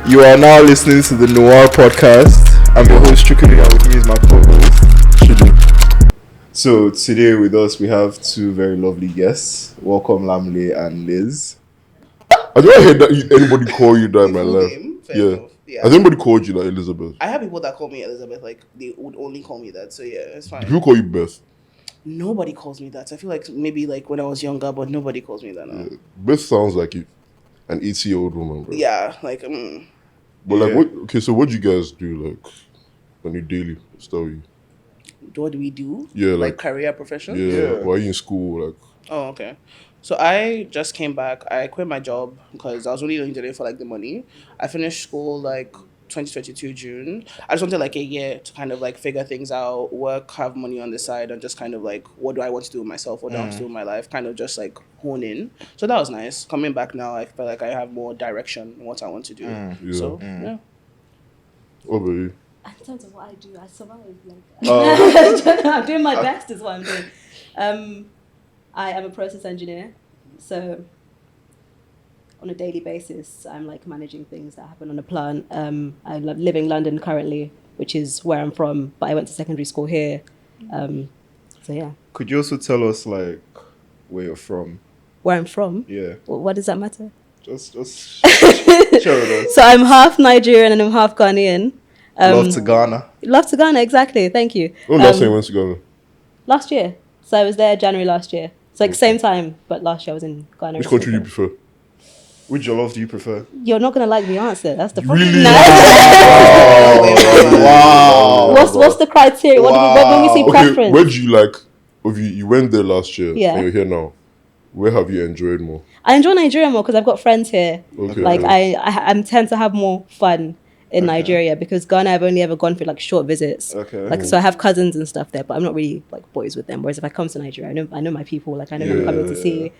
You are now listening to the Noir Podcast. I'm your host, Chukudi, and with me is my co-host, Shudu. So today with us, we have two very lovely guests. Welcome, Lamle and Liz. I never heard that anybody call you that in my life. Yeah. Has anybody called you that Elizabeth? I have people that call me Elizabeth, like they would only call me that. So yeah, it's fine. Who call you Beth? Nobody calls me that. I feel like maybe like when I was younger, but nobody calls me that now. Yeah. Beth sounds like an 80-year-old woman, bro. Yeah, like. But like, what? Okay, so what do you guys do like on your daily stuff? What do we do? Yeah, like career profession. Yeah. Why are you in school? Like. Oh, okay. So I just came back. I quit my job because I was only doing it for like the money. I finished school like 2022 June. I just wanted like a year to kind of like figure things out, work, have money on the side, and just kind of like, what do I want to do with myself? What do I want to do with my life? Kind of just like hone in. So that was nice. Coming back now, I feel like I have more direction in what I want to do. Yeah. So yeah. What about you? In terms of what I do, I survive. Like, I'm doing my best is what I'm doing. I am a process engineer, so on a daily basis, I'm like managing things that happen on a plant. I live in London currently, which is where I'm from, but I went to secondary school here. So yeah. Could you also tell us like where you're from? Where I'm from? Yeah. What does that matter? Just share with us. So I'm half Nigerian and I'm half Ghanaian. Love to Ghana. Love to Ghana, exactly. Thank you. When last time you went to Ghana? Last year. So I was there January last year. It's like same time, but last year I was in Ghana. Which country do you prefer? Which jollof do you prefer? You're not gonna like the answer. That's the problem. Really? No. Wow. What's the criteria? When we see Okay, preference? where do you like? If you went there last year, Yeah. and you're here now, where have you enjoyed more? I enjoy Nigeria more because I've got friends here. Okay. Like I tend to have more fun in Nigeria because Ghana I've only ever gone for like short visits. Okay. Like so I have cousins and stuff there, but I'm not really like boys with them. Whereas if I come to Nigeria, I know my people. Like I know who I'm coming to see.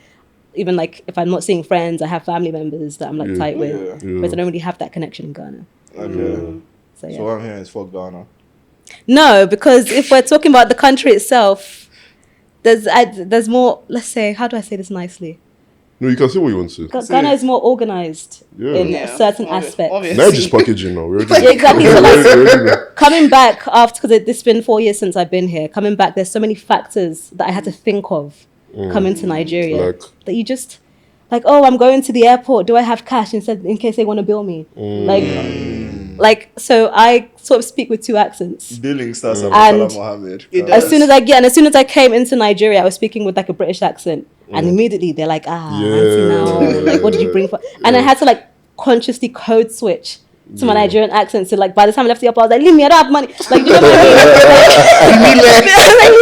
Even like if I'm not seeing friends, I have family members that I'm like tight with. Yeah. Whereas I don't really have that connection in Ghana. Okay. So yeah. So what I'm hearing is fuck Ghana. No, because if we're talking about the country itself, there's more. Let's say, how do I say this nicely? No, you can say what you want to say. Ghana is more organized Yeah. in certain aspects. Obviously. Now just packaging now. We're Yeah, exactly. So like, already coming back after, because it's been 4 years since I've been here. Coming back, there's so many factors that I had to think of coming to Nigeria Like? that you just like. Oh, I'm going to the airport. Do I have cash in case they want to bill me? Like so, I sort of speak with two accents. Billing starts at And Mohammed. it As soon as I came into Nigeria, I was speaking with like a British accent, and immediately they're like, auntie now, like what did you bring for? And I had to like consciously code switch to my Nigerian accent. So like by the time I left the airport, I was like, leave me, I don't have money. Like, do you know what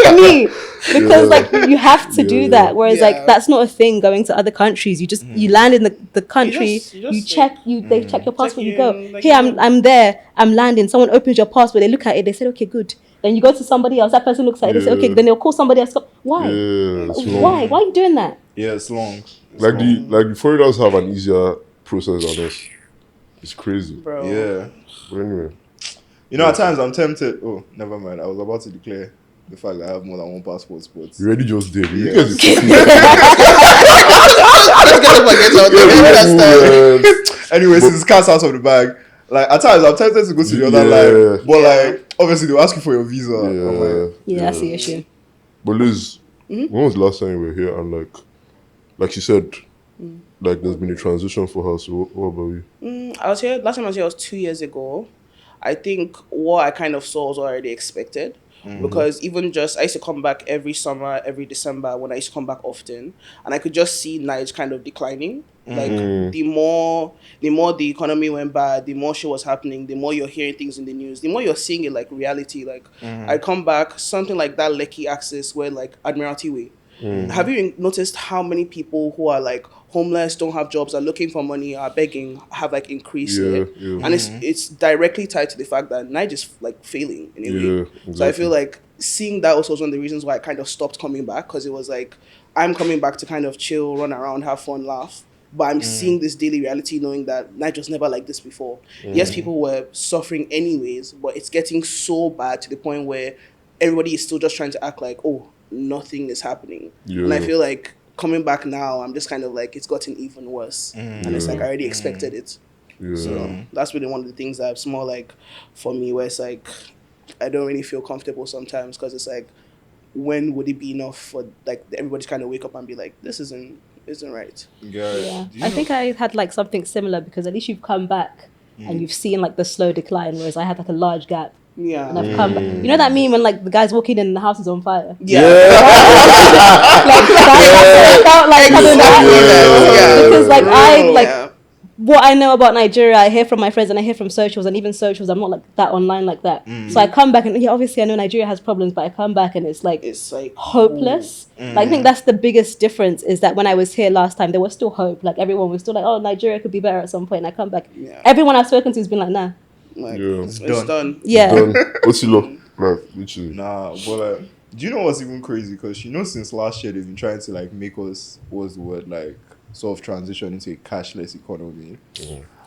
I mean? Like, because like you have to do that. Whereas like that's not a thing going to other countries. You just you land in the country, they check your passport, you go, in, like, here I'm there, I'm landing. Someone opens your passport, they look at it, they say, okay, good. Then you go to somebody else, that person looks at it, they say, okay, then they'll call somebody else. Why? Why are you doing that? Yeah, it's long. Like the foreigners have an easier process than us. It's crazy. Bro. Yeah. But anyway. You know, at times I'm tempted. Oh, never mind. I was about to declare the fact that I have more than one passport, but You already just did. You Yeah. guys is anyway, since it's cast out of the bag, like at times I'm tempted to go to the other line, but like obviously they'll ask you for your visa. I'm like, Yeah, that's the issue. But Liz, when was the last time you were here? And like she said, like there's been a transition for her. So what about you? I was here, last time I was here was 2 years ago. I think what I kind of saw was already expected. Because even just, I used to come back every summer, every December when I used to come back often. And I could just see Nige kind of declining. Like the more the economy went bad, the more shit was happening, the more you're hearing things in the news, the more you're seeing it like reality. Like I come back, something like that Lekki axis where like Admiralty Way. Have you noticed how many people who are like homeless, don't have jobs, are looking for money, are begging, have like increased it? And it's directly tied to the fact that Niger is like failing in a way. Exactly. So I feel like seeing that also was one of the reasons why I kind of stopped coming back, because it was like I'm coming back to kind of chill, run around, have fun, laugh. But I'm seeing this daily reality knowing that Niger was never like this before. Yes, people were suffering anyways, but it's getting so bad to the point where everybody is still just trying to act like, oh, nothing is happening. And I feel like coming back now, I'm just kind of like, it's gotten even worse. And it's like I already expected it. Yeah. So that's really one of the things that's more like for me, where it's like I don't really feel comfortable sometimes because it's like, when would it be enough for like everybody to kind of wake up and be like, this isn't right? Yeah, I think I had like something similar because at least you've come back and you've seen like the slow decline, whereas I had like a large gap. Yeah. And I've come back. You know that meme when like the guy's walking in and the house is on fire? Yeah. I felt like having that. Because like what I know about Nigeria, I hear from my friends and I hear from socials, and even socials, I'm not like that online like that. So I come back and obviously I know Nigeria has problems, but I come back and it's like hopeless. Like, I think that's the biggest difference, is that when I was here last time, there was still hope. Like everyone was still like, oh, Nigeria could be better at some point. And I come back, everyone I've spoken to has been like, nah. Like, it's done. Yeah. Done. What's it look like? Literally. Nah, but do you know what's even crazy? Because since last year they've been trying to like make us, what's the word, like sort of transition into a cashless economy.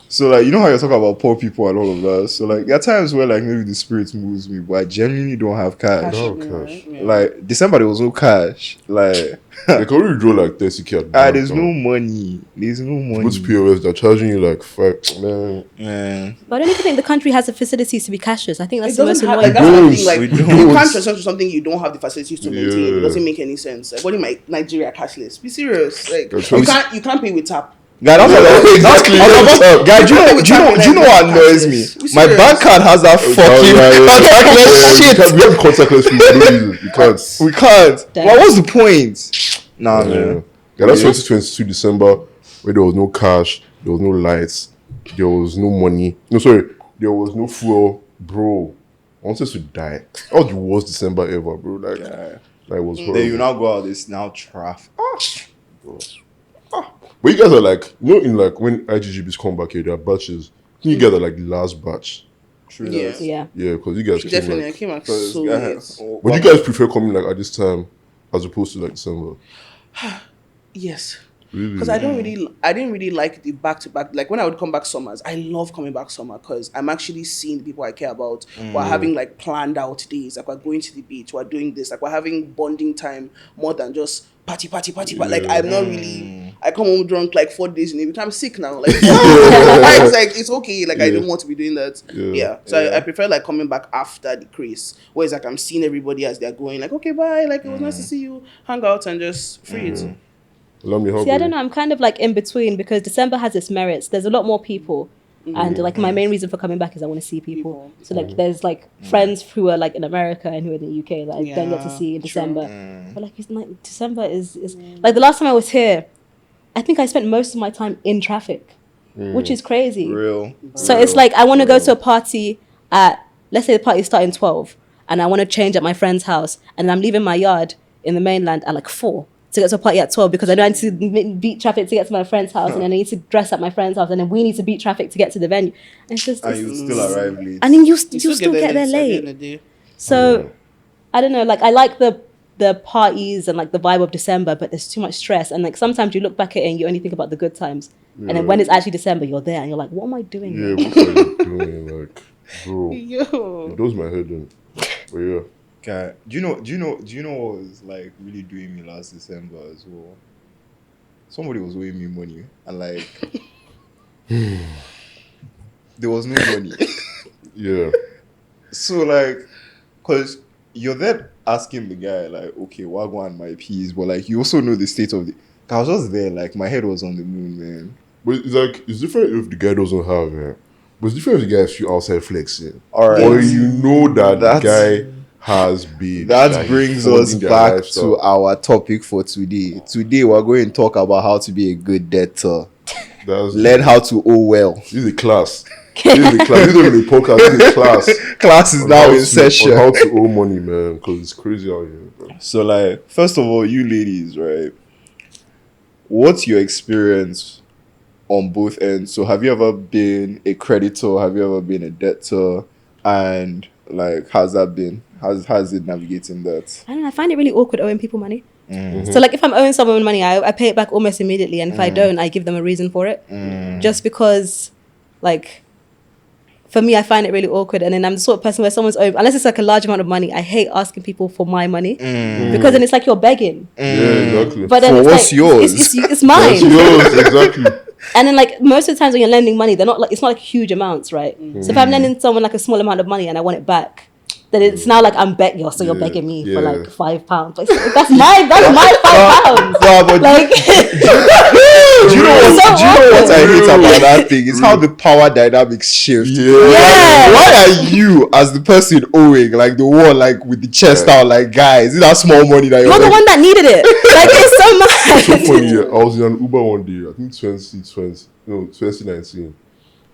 So like, you know how you're talking about poor people and all of that. So like, there are times where like maybe the spirit moves me, but I genuinely don't have cash. No cash. Like December there was no cash. Like They can only draw like 30k. there's no money. There's no money. Go to POS, they're charging you like 5. Man. But I don't even think the country has the facilities to be cashless. I think that's It the most doesn't have, annoying. like, that's the thing, like, We you don't. can't transfer to something you don't have the facilities to maintain. Yeah. It doesn't make any sense. Like, what do you mean Nigeria cashless? Be serious. Like, That's you right. can't pay with tap. Guy, that's what Exactly. Guy, do you know what annoys me? My bank card has that fucking contactless shit. We have contactless. We don't use it. You can't. We can't. Damn. Well, what's the point? Nah, man. Yeah, that's 2022 December, where there was no cash, there was no lights, there was no money. No, sorry, there was no fuel, bro. I wanted to die. That was the worst December ever, bro. Like it was horrible. Then you now go out this now traffic. But you guys are like, you know, in like when IGGBs come back here, there are batches. You guys are like the last batch. True. Yeah. Yeah. Yeah, because you guys Definitely, I came like. came out so late. Would you guys prefer coming like at this time as opposed to like December? Yes. Really? Because I didn't really like the back-to-back. Like when I would come back summers, I love coming back summer because I'm actually seeing the people I care about. We're having like planned out days, like we're going to the beach, we're doing this, like we're having bonding time more than just party. Like I'm not really. I come home drunk like 4 days in a week. I'm sick now. Like it's like it's okay. Like I don't want to be doing that. Yeah. So I prefer like coming back after the craze, where it's like I'm seeing everybody as they're going. Like okay, bye. Like it was nice to see you. Hang out and just free it. See, I don't know. I'm kind of like in between because December has its merits. There's a lot more people. And like my main reason for coming back is I want to see people. So like there's like friends who are like in America and who are in the UK that I don't get to see in December. But like it's like December is like the last time I was here, I think I spent most of my time in traffic, which is crazy. So it's like I want to go to a party at, let's say the party's starting 12 and I want to change at my friend's house and I'm leaving my yard in the mainland at like 4 to get to a party at 12 because I know I need to beat traffic to get to my friend's house and then I need to dress at my friend's house and then we need to beat traffic to get to the venue. And it's just, and you still arrive late. And then you still get there late. So I don't know, like I like the parties and like the vibe of December, but there's too much stress. And like sometimes you look back at it and you only think about the good times. And then when it's actually December, you're there and you're like, what am I doing? Yeah, what are you doing? Like, bro, it does my head in. But yeah. Okay. Do you know what was like really doing me last December as well? Somebody was owing me money and like there was no money. Yeah. So like, cause you're there asking the guy like, okay, wagwan my peas, but like you also know the state of the. I was just there, like my head was on the moon, man. But it's like it's different if the guy doesn't have it. But it's different if the guy is outside flexing. Alright. Or you know that the guy has been. That brings us back to our topic for today. Today we're going to talk about how to be a good debtor. Learn how to owe well. This is a class. This is a class. This is a podcast. This is a class. Class is now in session. On how to owe money, man, because it's crazy out here, bro. So like, first of all, you ladies, right? What's your experience on both ends? So have you ever been a creditor? Have you ever been a debtor? And like, how's that been? How's it navigating that? I don't know. I find it really awkward owing people money. So like if I'm owing someone money, I pay it back almost immediately. And if I don't, I give them a reason for it. Just because like, for me, I find it really awkward. And then I'm the sort of person where someone's owing, unless it's like a large amount of money, I hate asking people for my money. Because then it's like you're begging. Yeah, exactly. But then For it's what's like, yours? It's mine. That's yours, exactly. And then like most of the times when you're lending money, they're not like, it's not like huge amounts, right? So if I'm lending someone like a small amount of money and I want it back, then it's now like I'm begging, so you're begging me for like £5. Like, that's my £5. No, but Like, do you know what I hate about that thing? It's how the power dynamics shift. Yeah. Why are you, as the person owing, like the one like with the chest out, like guys, is that small money that you're the one that needed it. Like, it's so much. So funny. I was in an Uber one day. I think 2019.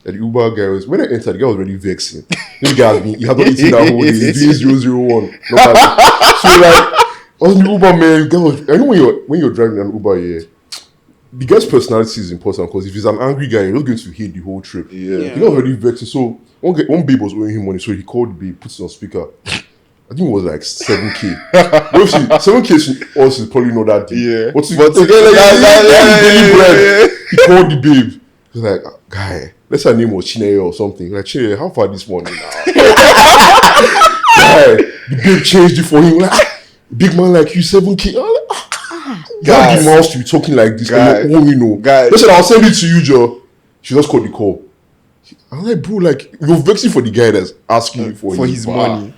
And the Uber guy was, when I entered, the guy was already vexing. This guy he had not eaten that whole day. He's doing 001. So like, I was in the Uber, man. I know when you're driving an Uber, the guy's personality is important, because if he's an angry guy, you're not going to hate the whole trip. The guy was already vexing. So one babe was owing him money, so he called the babe, puts it on speaker. I think it was like 7K. Obviously, 7K to us is probably not that deep. But together, he called the babe. He was like, guy, let's say her name was Chineye or something. Like, Chineye, how far this morning now? Guy, the babe changed it for him. Like, big man like you, 7K. God, the mouse to be talking like this. Guy, listen, I'll send it to you, Joe. She just called the call. I'm like, bro, like, you're vexing for the guy that's asking you for his money.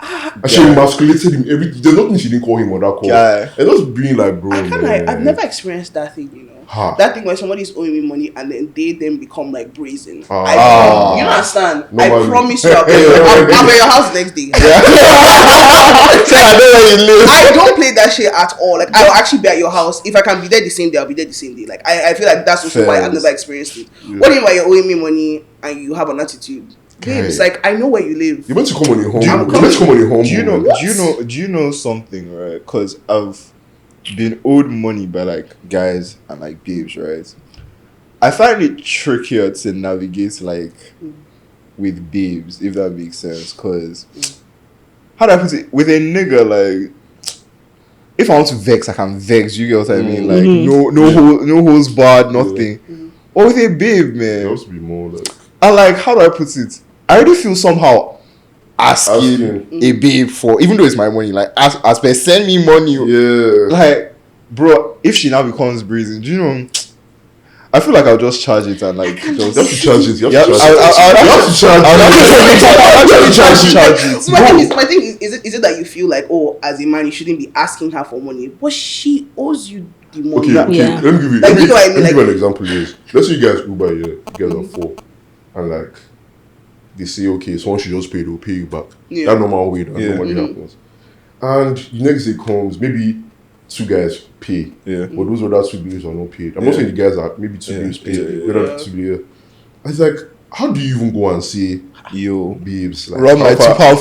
And she emasculated him. There's nothing she didn't call him on that call. And just being like, bro. I've never experienced that thing, you know. That thing when somebody's owing me money and then they become like brazen. You don't understand. I promise you, I'll be at your house next day. I don't play that shit at all. Like, I'll actually be at your house. If I can be there the same day, I'll be there the same day. Like, I feel like that's also why I've never experienced it. What if you're owing me money and you have an attitude? Babe, it's like, I know where you live. You meant to come on your home. Do you know something, right? Because I've been owed money by like guys and like babes, right? I find it trickier to navigate like with babes, if that makes sense. Because how do I put it? With a nigga, like, if I want to vex, I can vex. You get what I mean? Like, no holds barred, nothing. Or with a babe, man, it has to be more like. I like, how do I put it? I already feel somehow asking a babe for, even though it's my money, like, as per send me money. Like, bro, if she now becomes brazen, do you know? I feel like I'll just charge it and like you have to charge it. My thing is it that you feel like, oh, as a man you shouldn't be asking her for money, but she owes you the money. Okay. Let me give you an example. Let's say you guys Uber here, you guys are 4, and like they say, okay, so once you just pay, they'll pay you back. That normal way that normally happens. And the next day comes, maybe 2 guys pay, but those other 2 bills are not paid. I'm not saying the guys are maybe 2 bills paid, the other 2 bills. I was like, how do you even go and say, yo, babes, like, run my £2.50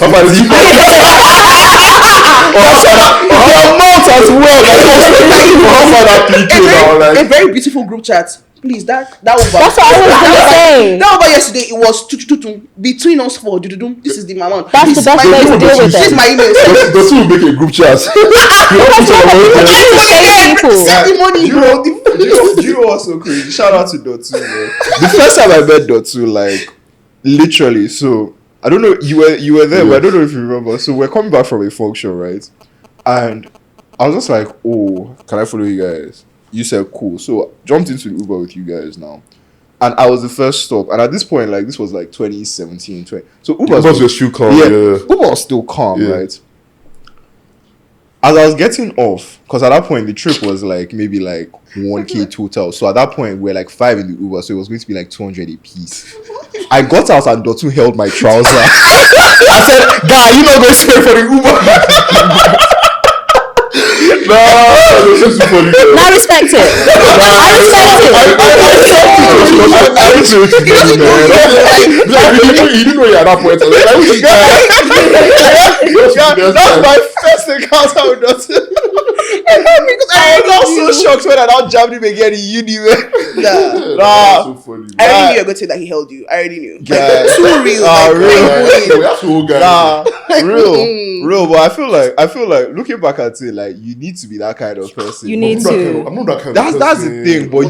as well. A very beautiful group chat. Please, that Uber. That's what I was going to say. That Uber yesterday, it was between us 4. This is the amount. That's the best way to deal with it. This is my email. The 2 will make a group chat. Send the money, bro. Do you know what's so crazy? Shout out to Dotu, man. The first time I met Dotu, like, literally, so I don't know, you were there, but I don't know if you remember. So we're coming back from a function, right? And I was just like, oh, can I follow you guys? You said cool. So jumped into the Uber with you guys now. And I was the first stop. And at this point, like, this was like 2017, 20. So Uber was still calm. Uber was still calm, right? As I was getting off, because at that point the trip was like maybe like 1K total. So at that point we're like 5 in the Uber, so it was going to be like 200 a piece. I got out and Dotu held my trouser. I said, guy, you not going to pay for the Uber? No, it's just funny. No, I respect it. I respect it. You didn't know you had that point. That's my first encounter with Dotu. I was so shocked when I now jammed him again in uni. Nah. So funny. I already knew you were going to say that he held you. I already knew. Yeah. Like, too real. We have to hold guys. Real, but I feel like looking back at it, like, you need to be that kind of person. You need to. I'm not that kind of person. That's the thing, but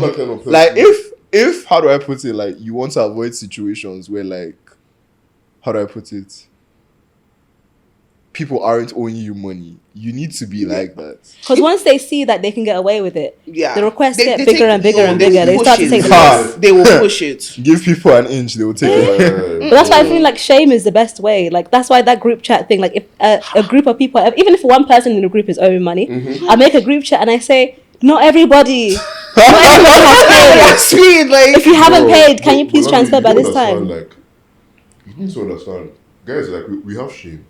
like, if how do I put it? Like, you want to avoid situations where, like, how do I put it? people aren't owing you money. You need to be like that. Because once they see that they can get away with it, Yeah. the requests They get take- bigger and bigger no, and they bigger. They push start to it. take the Ha. piss. They will push it. Give people an inch, they will take it. But that's why I feel like shame is the best way. Like that's why that group chat thing. Like if a group of people, even if one person in the group is owing money, I make a group chat and I say, not everybody. Not everybody has paid. That's sweet. Like If you haven't Bro, paid, can you but please let me- transfer you by don't this understand, time? Like, you need to understand, guys. Like we have shame.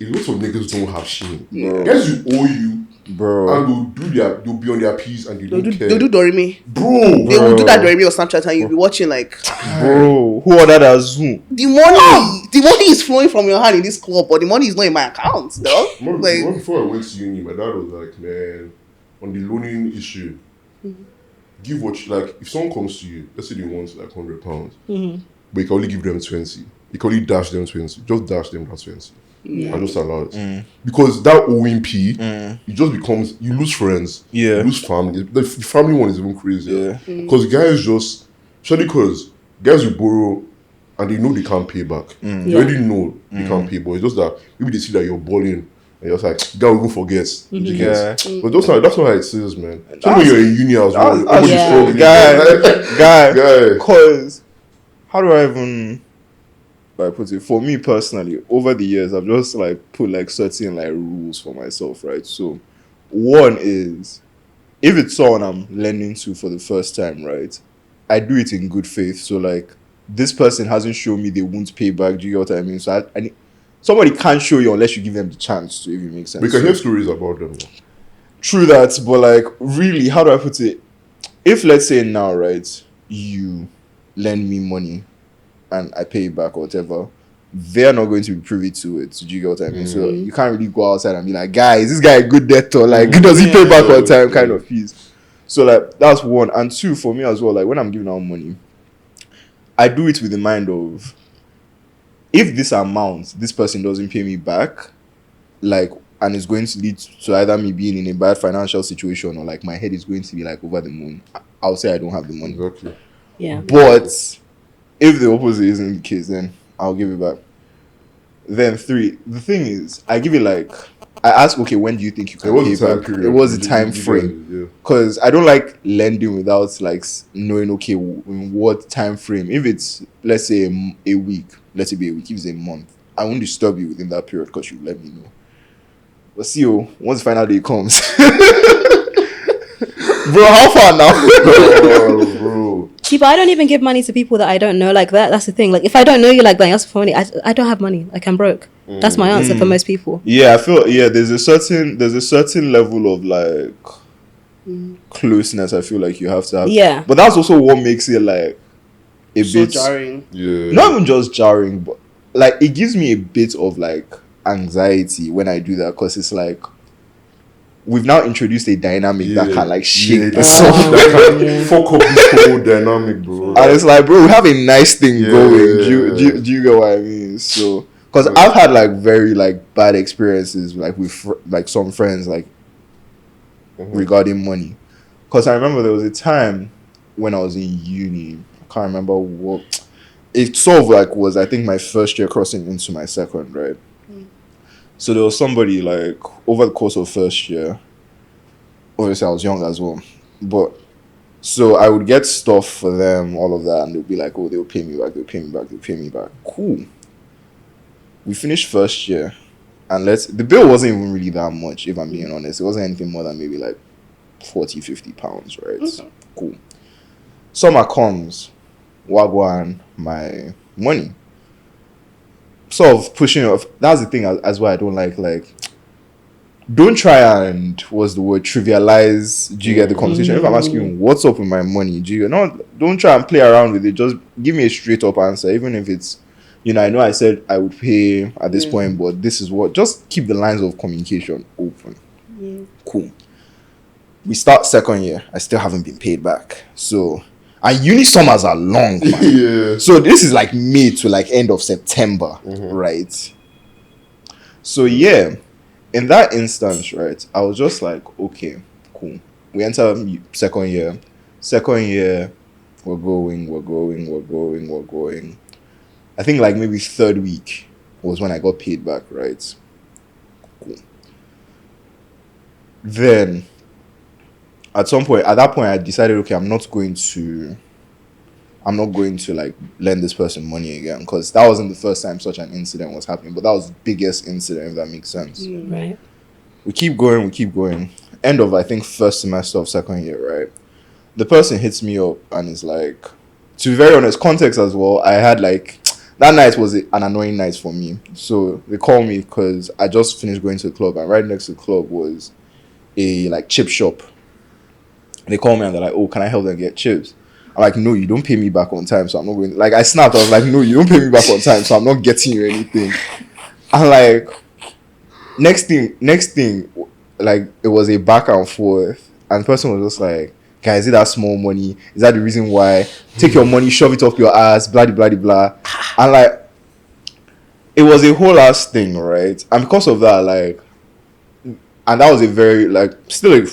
A lot of niggas don't have shame. Bro. Guys, you owe you, Bro. and they'll be on their P's and they they'll don't do, care. they'll do Doremi. Bro, They will do that Doremi or Snapchat and you'll be watching like Bro, who ordered a Zoom? the money is flowing from your hand in this club, but the money is not in my account. Though. Remember Like before I went to uni, my dad was like, man, on the loaning issue, give what you, like, if someone comes to you, let's say they want like £100, but you can only give them 20. You can only dash them 20. Just dash them that 20. And just allow it. Because that owing P, it just becomes, you lose friends, Yeah. you lose family. The family one is even crazier. Yeah. Because guys just, especially because guys will borrow and they know they can't pay back. You already know they can't pay, but it's just that maybe they see that you're balling and you're just like, guy will go forget. You get? Yeah. But that's not how it is, man. Tell me you're in uni as well. That's- Everybody's Yeah. struggling. Guy. Guy. Cause how do I even like put it? For me personally, over the years, I've just like put like certain like rules for myself, right? So one is if it's someone I'm lending to for the first time, right? I do it in good faith. So like this person hasn't shown me they won't pay back. Do you get what I mean? So I need, somebody can't show you unless you give them the chance to, if it makes sense. We can So- hear stories about them. True that, but like really, how do I put it? If let's say now, right, you lend me money and I pay you back or whatever, they're not going to be privy to it. Do you get what I mean? So you can't really go outside and be like, guys, this guy a good debtor, like does he pay back on time kind of fees. So like that's one. And two, for me as well, like when I'm giving out money, I do it with the mind of if this amount this person doesn't pay me back, like, and it's going to lead to either me being in a bad financial situation or like my head is going to be like over the moon, I'll say I don't have the money. Exactly. Yeah. But if the opposite isn't the case, then I'll give it back. Then three, the thing is, I give it like, I ask, okay, when do you think you can It pay was the time back? period. It was the You- time you frame. guys- yeah. Because I don't like lending without like knowing, okay, in what time frame. If it's, let's say, a week, let it be a week, if it's a month, I won't disturb you within that period because you let me know. But see, once the final day comes, bro, how far now? Oh, bro. See, but I don't even give money to people that I don't know like that. That's the thing. Like, if I don't know you like that, you ask for money. I don't have money. Like, I'm broke. That's my answer for most people. Yeah, I feel there's a certain level of like closeness I feel like you have to have. Yeah. But that's also what makes it like a so bit jarring. Yeah. not even just jarring, but like it gives me a bit of like anxiety when I do that because it's like we've now introduced a dynamic that can like shake the soul. That can fuck up this whole dynamic, bro. And it's like, bro, we have a nice thing Yeah. going. Do you get what I mean? So, because I've had like very like bad experiences like with like some friends like regarding money. Because I remember there was a time when I was in uni. I can't remember what. It sort of like was I think my first year crossing into my second, right? So there was somebody like over the course of first year. Obviously, I was young as well, but so I would get stuff for them, all of that, and they'll be like, "Oh, they'll pay me back. They'll pay me back. They'll pay me back." Cool. We finished first year, and the bill wasn't even really that much, if I'm being honest. It wasn't anything more than maybe like 40-50 pounds, right? Cool. Summer comes, wagwan my money. Sort of pushing off. That's the thing as well. I don't like don't try and what's the word trivialize. Do you get the conversation? If I'm asking you what's up with my money, don't try and play around with it. Just give me a straight up answer, even if it's I know I said I would pay at this point, but this is what. Just keep the lines of communication open. Cool. We start second year. I still haven't been paid back. So, and uni summers are long, man. Yeah. So this is like May to like end of September, right? So yeah, in that instance, right, I was just like, okay, cool. We enter second year. Second year, we're going. I think like maybe third week was when I got paid back, right? cool. Then, at that point, I decided, okay, I'm not going to like lend this person money again, because that wasn't the first time such an incident was happening, but that was the biggest incident, if that makes sense. Right. We keep going. End of, I think, first semester of second year, right? The person hits me up and is like, to be very honest, context as well, I had like, that night was an annoying night for me. So they call me because I just finished going to the club, and right next to the club was a like chip shop. They call me and they're like, oh, can I help them get chips? I'm like, no, you don't pay me back on time, so I'm not going. Like, I snapped. I was like, no, you don't pay me back on time, so I'm not getting you anything. And like, next thing, like, it was a back and forth, and the person was just like, guys, is it that small money? Is that the reason why? Take your money, shove it up your ass, blah blah blah blah. And like, it was a whole ass thing, right? And because of that, like, and that was a very, like, still a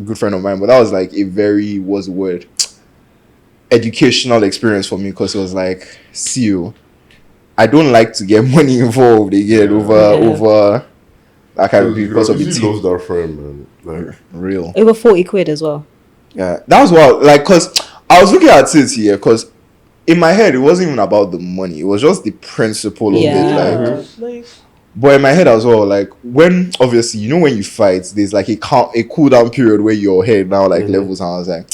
good friend of mine, but that was like a very, what's the word, educational experience for me, because it was like, see you, I don't like to get money involved again over that kind of thing, because of the team. Lost that friend, man. Like, real. Over 40 quid as well. Yeah, that was what, like, because I was looking at it here, because in my head, it wasn't even about the money, it was just the principle of it, like, but in my head as well, like, when, obviously, you know, when you fight, there's like a cool down period where your head now like levels, and I was like,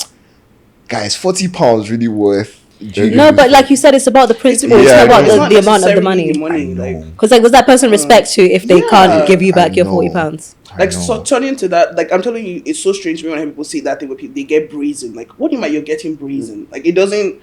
guys, £40 really worth. No, but like you said, it's about the principle. It's not about the amount of the money. Because like, does that person respect you if they can't give you back your £40? Like, so turning to that, like, I'm telling you, it's so strange to me when people say that thing where people, they get brazen. Like, what do you mean you're getting brazen? Like, it doesn't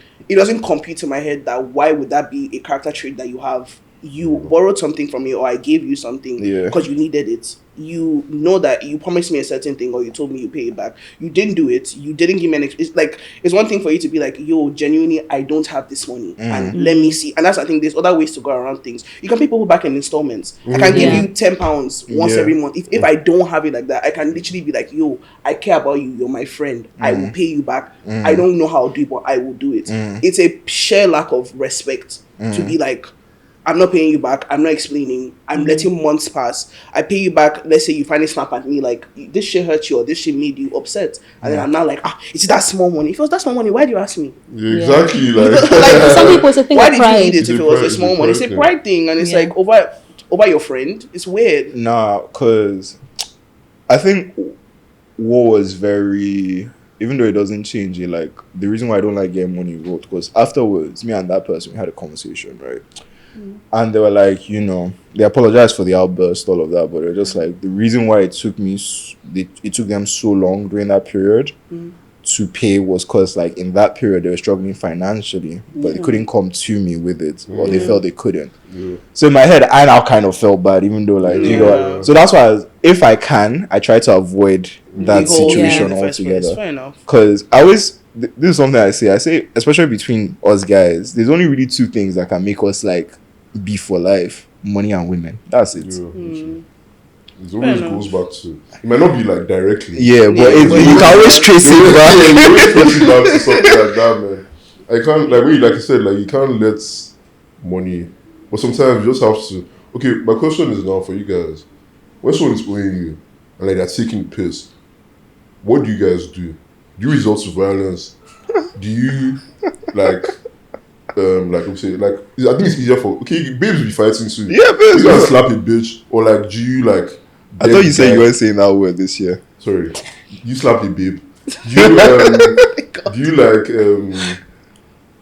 compute to my head that why would that be a character trait that you have? You borrowed something from me, or I gave you something because you needed it. You know that you promised me a certain thing, or you told me you pay it back. You didn't do it. You didn't give me an. It's like, it's one thing for you to be like, yo, genuinely, I don't have this money, and let me see. And that's, I think, there's other ways to go around things. You can pay people back in installments. I can give you £10 once every month. If I don't have it like that, I can literally be like, yo, I care about you. You're my friend. I will pay you back. I don't know how to do it, but I will do it. It's a sheer lack of respect to be like, I'm not paying you back. I'm not explaining. I'm letting months pass. I pay you back. Let's say you finally snap at me like, this shit hurt you, or this shit made you upset. And then I'm not like, it's that small money. If it was that small money, why do you ask me? Exactly. Like some people, it's a thing why of did pride. you need it if it was a small money? It's a pride thing. And it's like, over your friend. It's weird. Nah, because I think what was very, even though it doesn't change it, like, the reason why I don't like getting money involved, because afterwards, me and that person, we had a conversation, right? And they were like, you know, they apologized for the outburst, all of that, but they're just like, the reason why it took them so long during that period to pay was because, like, in that period they were struggling financially, but they couldn't come to me with it, or they felt they couldn't. So in my head, I now kind of felt bad, even though, like, you know, so that's why if I can, I try to avoid that situation altogether. Fair enough. Because I always, this is something I say, especially between us guys, there's only really two things that can make us like be for life: money and women. That's it. It always goes back to, it might not be like directly, but you can always trace it back. You always trace it back to something like that, man. I can't, like, when you, like you said, like, you can't let money, but sometimes you just have to. Okay, my question is now for you guys: when someone is owing you and like they're taking the piss, what do you guys do? Do you resort to violence? Do you like we say, like, I think it's easier for, okay, babes will be fighting too. Yeah, babes. You can slap a bitch, or like, do you like? I thought you said you weren't saying that word this year. Sorry, you slap a babe. Do you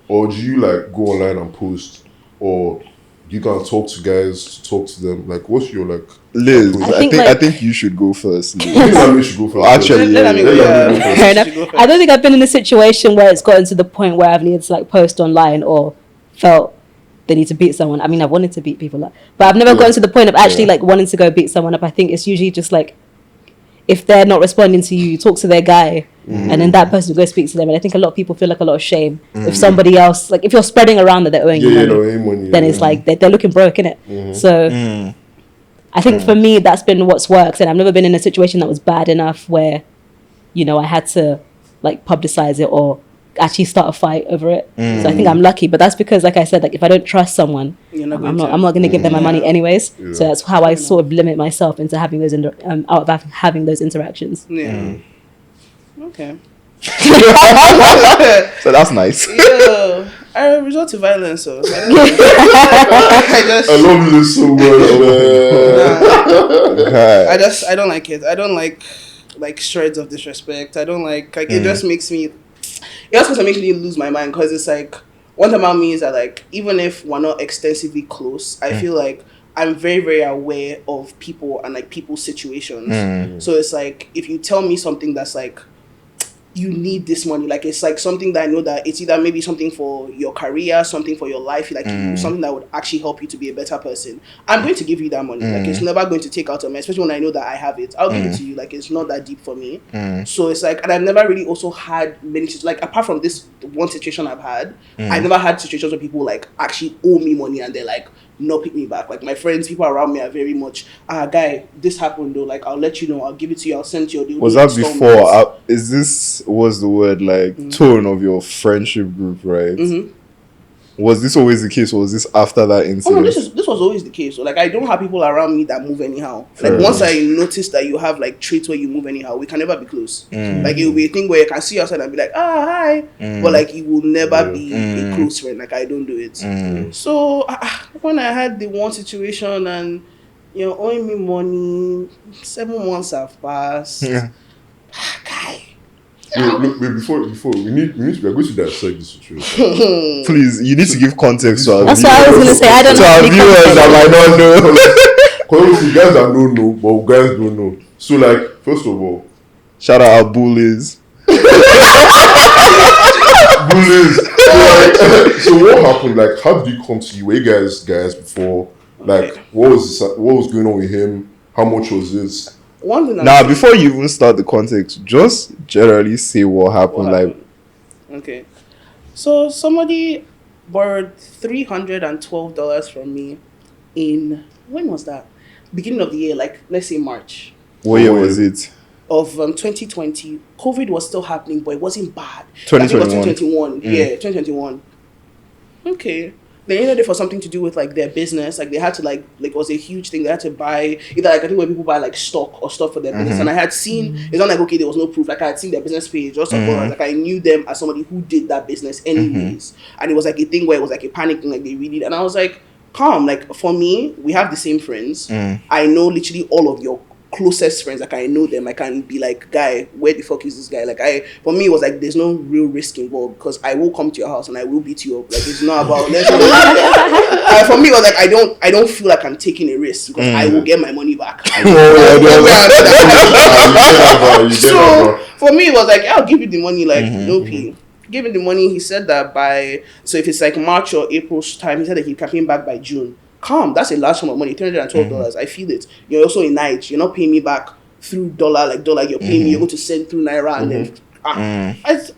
or do you like go online and post, or you can talk to guys to talk to them? Like, what's your like? Liz, I think you should go first. Liz. I think Lammy should go first. Actually, fair enough. I don't think I've been in a situation where it's gotten to the point where I've needed to like post online or felt they need to beat someone. I mean, I've wanted to beat people up, but I've never gotten to the point of actually like wanting to go beat someone up. I think it's usually just like, if they're not responding to you, talk to their guy, and then that person will go speak to them. And I think a lot of people feel like a lot of shame if somebody else, like, if you're spreading around that they're owing you money, then it's like they're looking broke, innit? So I think for me, that's been what's worked. And I've never been in a situation that was bad enough where, you know, I had to like publicize it, or actually start a fight over it. So I think I'm lucky, but that's because, like I said, like if I don't trust someone, I'm not going to give them my money anyways. So that's how I sort of limit myself into having those out of having those interactions. Okay. So that's nice. Yeah, I resort to violence. So I love this so much. I don't like it. I don't like shreds of disrespect. I don't like it just makes me. It also makes me lose my mind because it's like one thing about me is that like even if we're not extensively close, I feel like I'm very, very aware of people and like people's situations. So it's like if you tell me something that's like you need this money, like it's like something that I know that it's either maybe something for your career, something for your life, like something that would actually help you to be a better person, I'm going to give you that money. Like it's never going to take out of me, especially when I know that I have it. I'll give it to you. Like it's not that deep for me. So it's like, and I've never really also had many, like apart from this one situation I've had, I've never had situations where people like actually owe me money and they're like not pick me back. Like my friends, people around me are very much, guy, this happened though, like I'll let you know, I'll give it to you, I'll send you. Was that before? Is this was the word like tone of your friendship group, right? Was this always the case, or was this after that incident? Oh no, this was always the case. So like I don't have people around me that move anyhow. Like once I notice that you have like traits where you move anyhow, we can never be close. Like it will be a thing where you can see you outside and be like, hi, but like it will never be a close friend. Like I don't do it. So when I had the one situation and you're owing me money, 7 months have passed. Guy. Wait, before we are going to dissect this situation. Please, you need to give context to our That's what I was gonna say. I don't to know our any viewers context. that might not know. Because you guys that don't know, but guys don't know. So like, first of all, Shout out our bullies. bullies. So what happened? Like, how did he come to you? Were you guys before? Like, what was going on with him? How much was this? One thing Now, before you even start the context, just generally say what happened. Like, okay, so somebody borrowed $312 from me in, when was that? Beginning of the year, like let's say March. what year was it? Of 2020. COVID was still happening, but it wasn't bad. 2021. I think it was 2021. Yeah, 2021. Okay. They needed it for something to do with like their business. Like they had to like it was a huge thing. They had to buy either like I think where people buy like stock or stuff for their business. And I had seen it's not like okay there was no proof. Like I had seen their business page or something. Like I knew them as somebody who did that business anyways. And it was like a thing where it was like a panic thing. Like they really and I was like calm. Like for me, we have the same friends. I know literally all of your closest friends. Like I know them. I can be like, guy, where the fuck is this guy? Like for me it was like there's no real risk involved because I will come to your house and I will beat you up. Like it's not about for me it was like I don't feel like I'm taking a risk because I will get my money back. So for me it was like I'll give you the money, like no pay. Give him the money. He said that so if it's like March or April's time, he said that he can pay him back by June. Calm, that's a large sum of money, $312. I feel it. You're also in Niger. You're not paying me back through dollar. You're paying me. You're going to send through Naira and then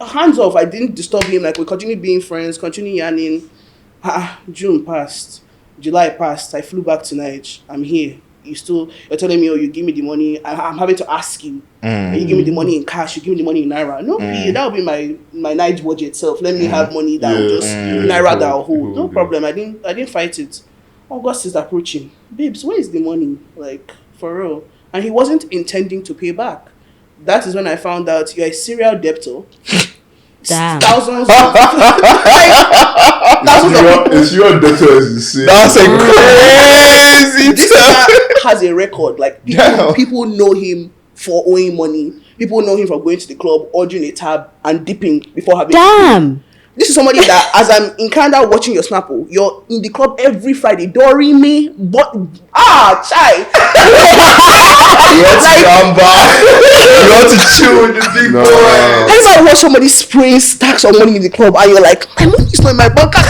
hands off. I didn't disturb him. Like we continue being friends, continue yarning. June passed, July passed. I flew back to Niger. I'm here. You're telling me, oh, you give me the money. I'm having to ask you. You give me the money in cash. You give me the money in Naira. No, that will be my Niger budget itself. Let me have money that will just Naira that will hold. No problem. I didn't fight it. August is approaching. Babes, where is the money? Like, for real. And he wasn't intending to pay back. That is when I found out you're a serial debtor. Damn. Thousands of It's your debtor is insane. That's a crazy. This guy has a record. Like, people know him for owing money. People know him for going to the club, ordering a tab, and dipping before having Damn. This is somebody that, as I'm in Canada watching your Snapple, you're in the club every Friday, Dory me, but chai. You want to gamba. You want to chill with the big boy. I watch somebody spraying stacks of money in the club, and you're like, my money's not in my bank account.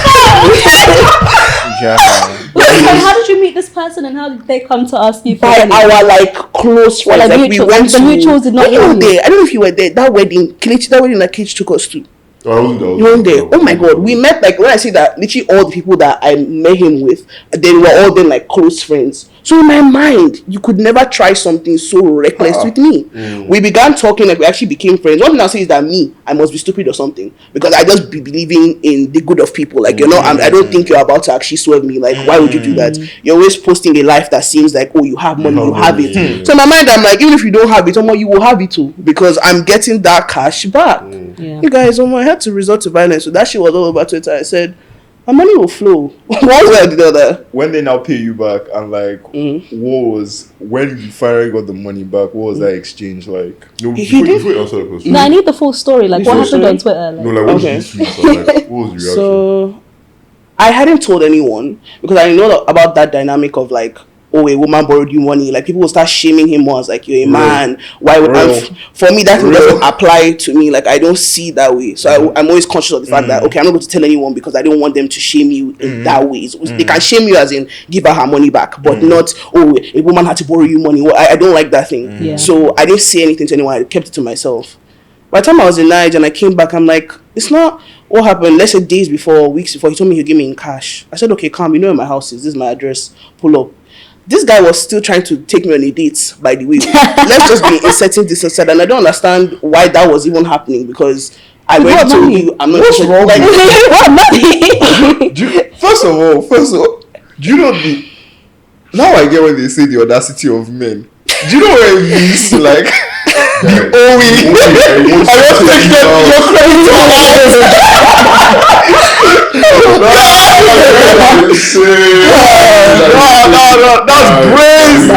How did you meet this person, and how did they come to ask you for money? Our like close friends, like we went the mutuals did not you were know there. I don't know if you were there. That wedding that Cage took us to. I wasn't there. You weren't there. Oh my god, we met like when I say that literally all the people that I met him with, they were all then like close friends. So in my mind, you could never try something so reckless with me. We began talking, like we actually became friends. One thing I'll say is that I must be stupid or something, because I just be believing in the good of people. Like, I don't think you're about to actually swerve me. Like, why would you do that? You're always posting a life that seems like, oh, you have money, you have it. So in my mind, I'm like, even if you don't have it, you will have it too, because I'm getting that cash back. You guys, I had to resort to violence. So that shit was all over Twitter. I said, my money will flow. What was I did that? When they now pay you back, and like, when you finally got the money back, what was that exchange like? No, before you answer the question. No, I need the full story. Like, what happened on Twitter? Like, No, like, what did you tweet? Like, what was the reaction? So I hadn't told anyone, because I know about that dynamic of like, oh, a woman borrowed you money. Like, people will start shaming him more as like, you're a man. Why would for me, that doesn't apply to me. Like, I don't see it that way. So I'm always conscious of the fact that, okay, I'm not going to tell anyone, because I don't want them to shame you in that way. So they can shame you as in give her money back, but not, oh, a woman had to borrow you money. Well, I don't like that thing. Yeah. So I didn't say anything to anyone. I kept it to myself. By the time I was in Nigeria and I came back, I'm like, it's not what happened. Let's say days before, weeks before, he told me he'd give me in cash. I said, okay, calm. You know where my house is. This is my address. Pull up. This guy was still trying to take me on a date, by the way. Let's just be inserting this aside. And I don't understand why that was even happening, because I went to you. I'm not sure. wrong Like, what money? First of all, do you know now I get when they say the audacity of men. Do you know what it means to like the owing? I just take your No, that's crazy.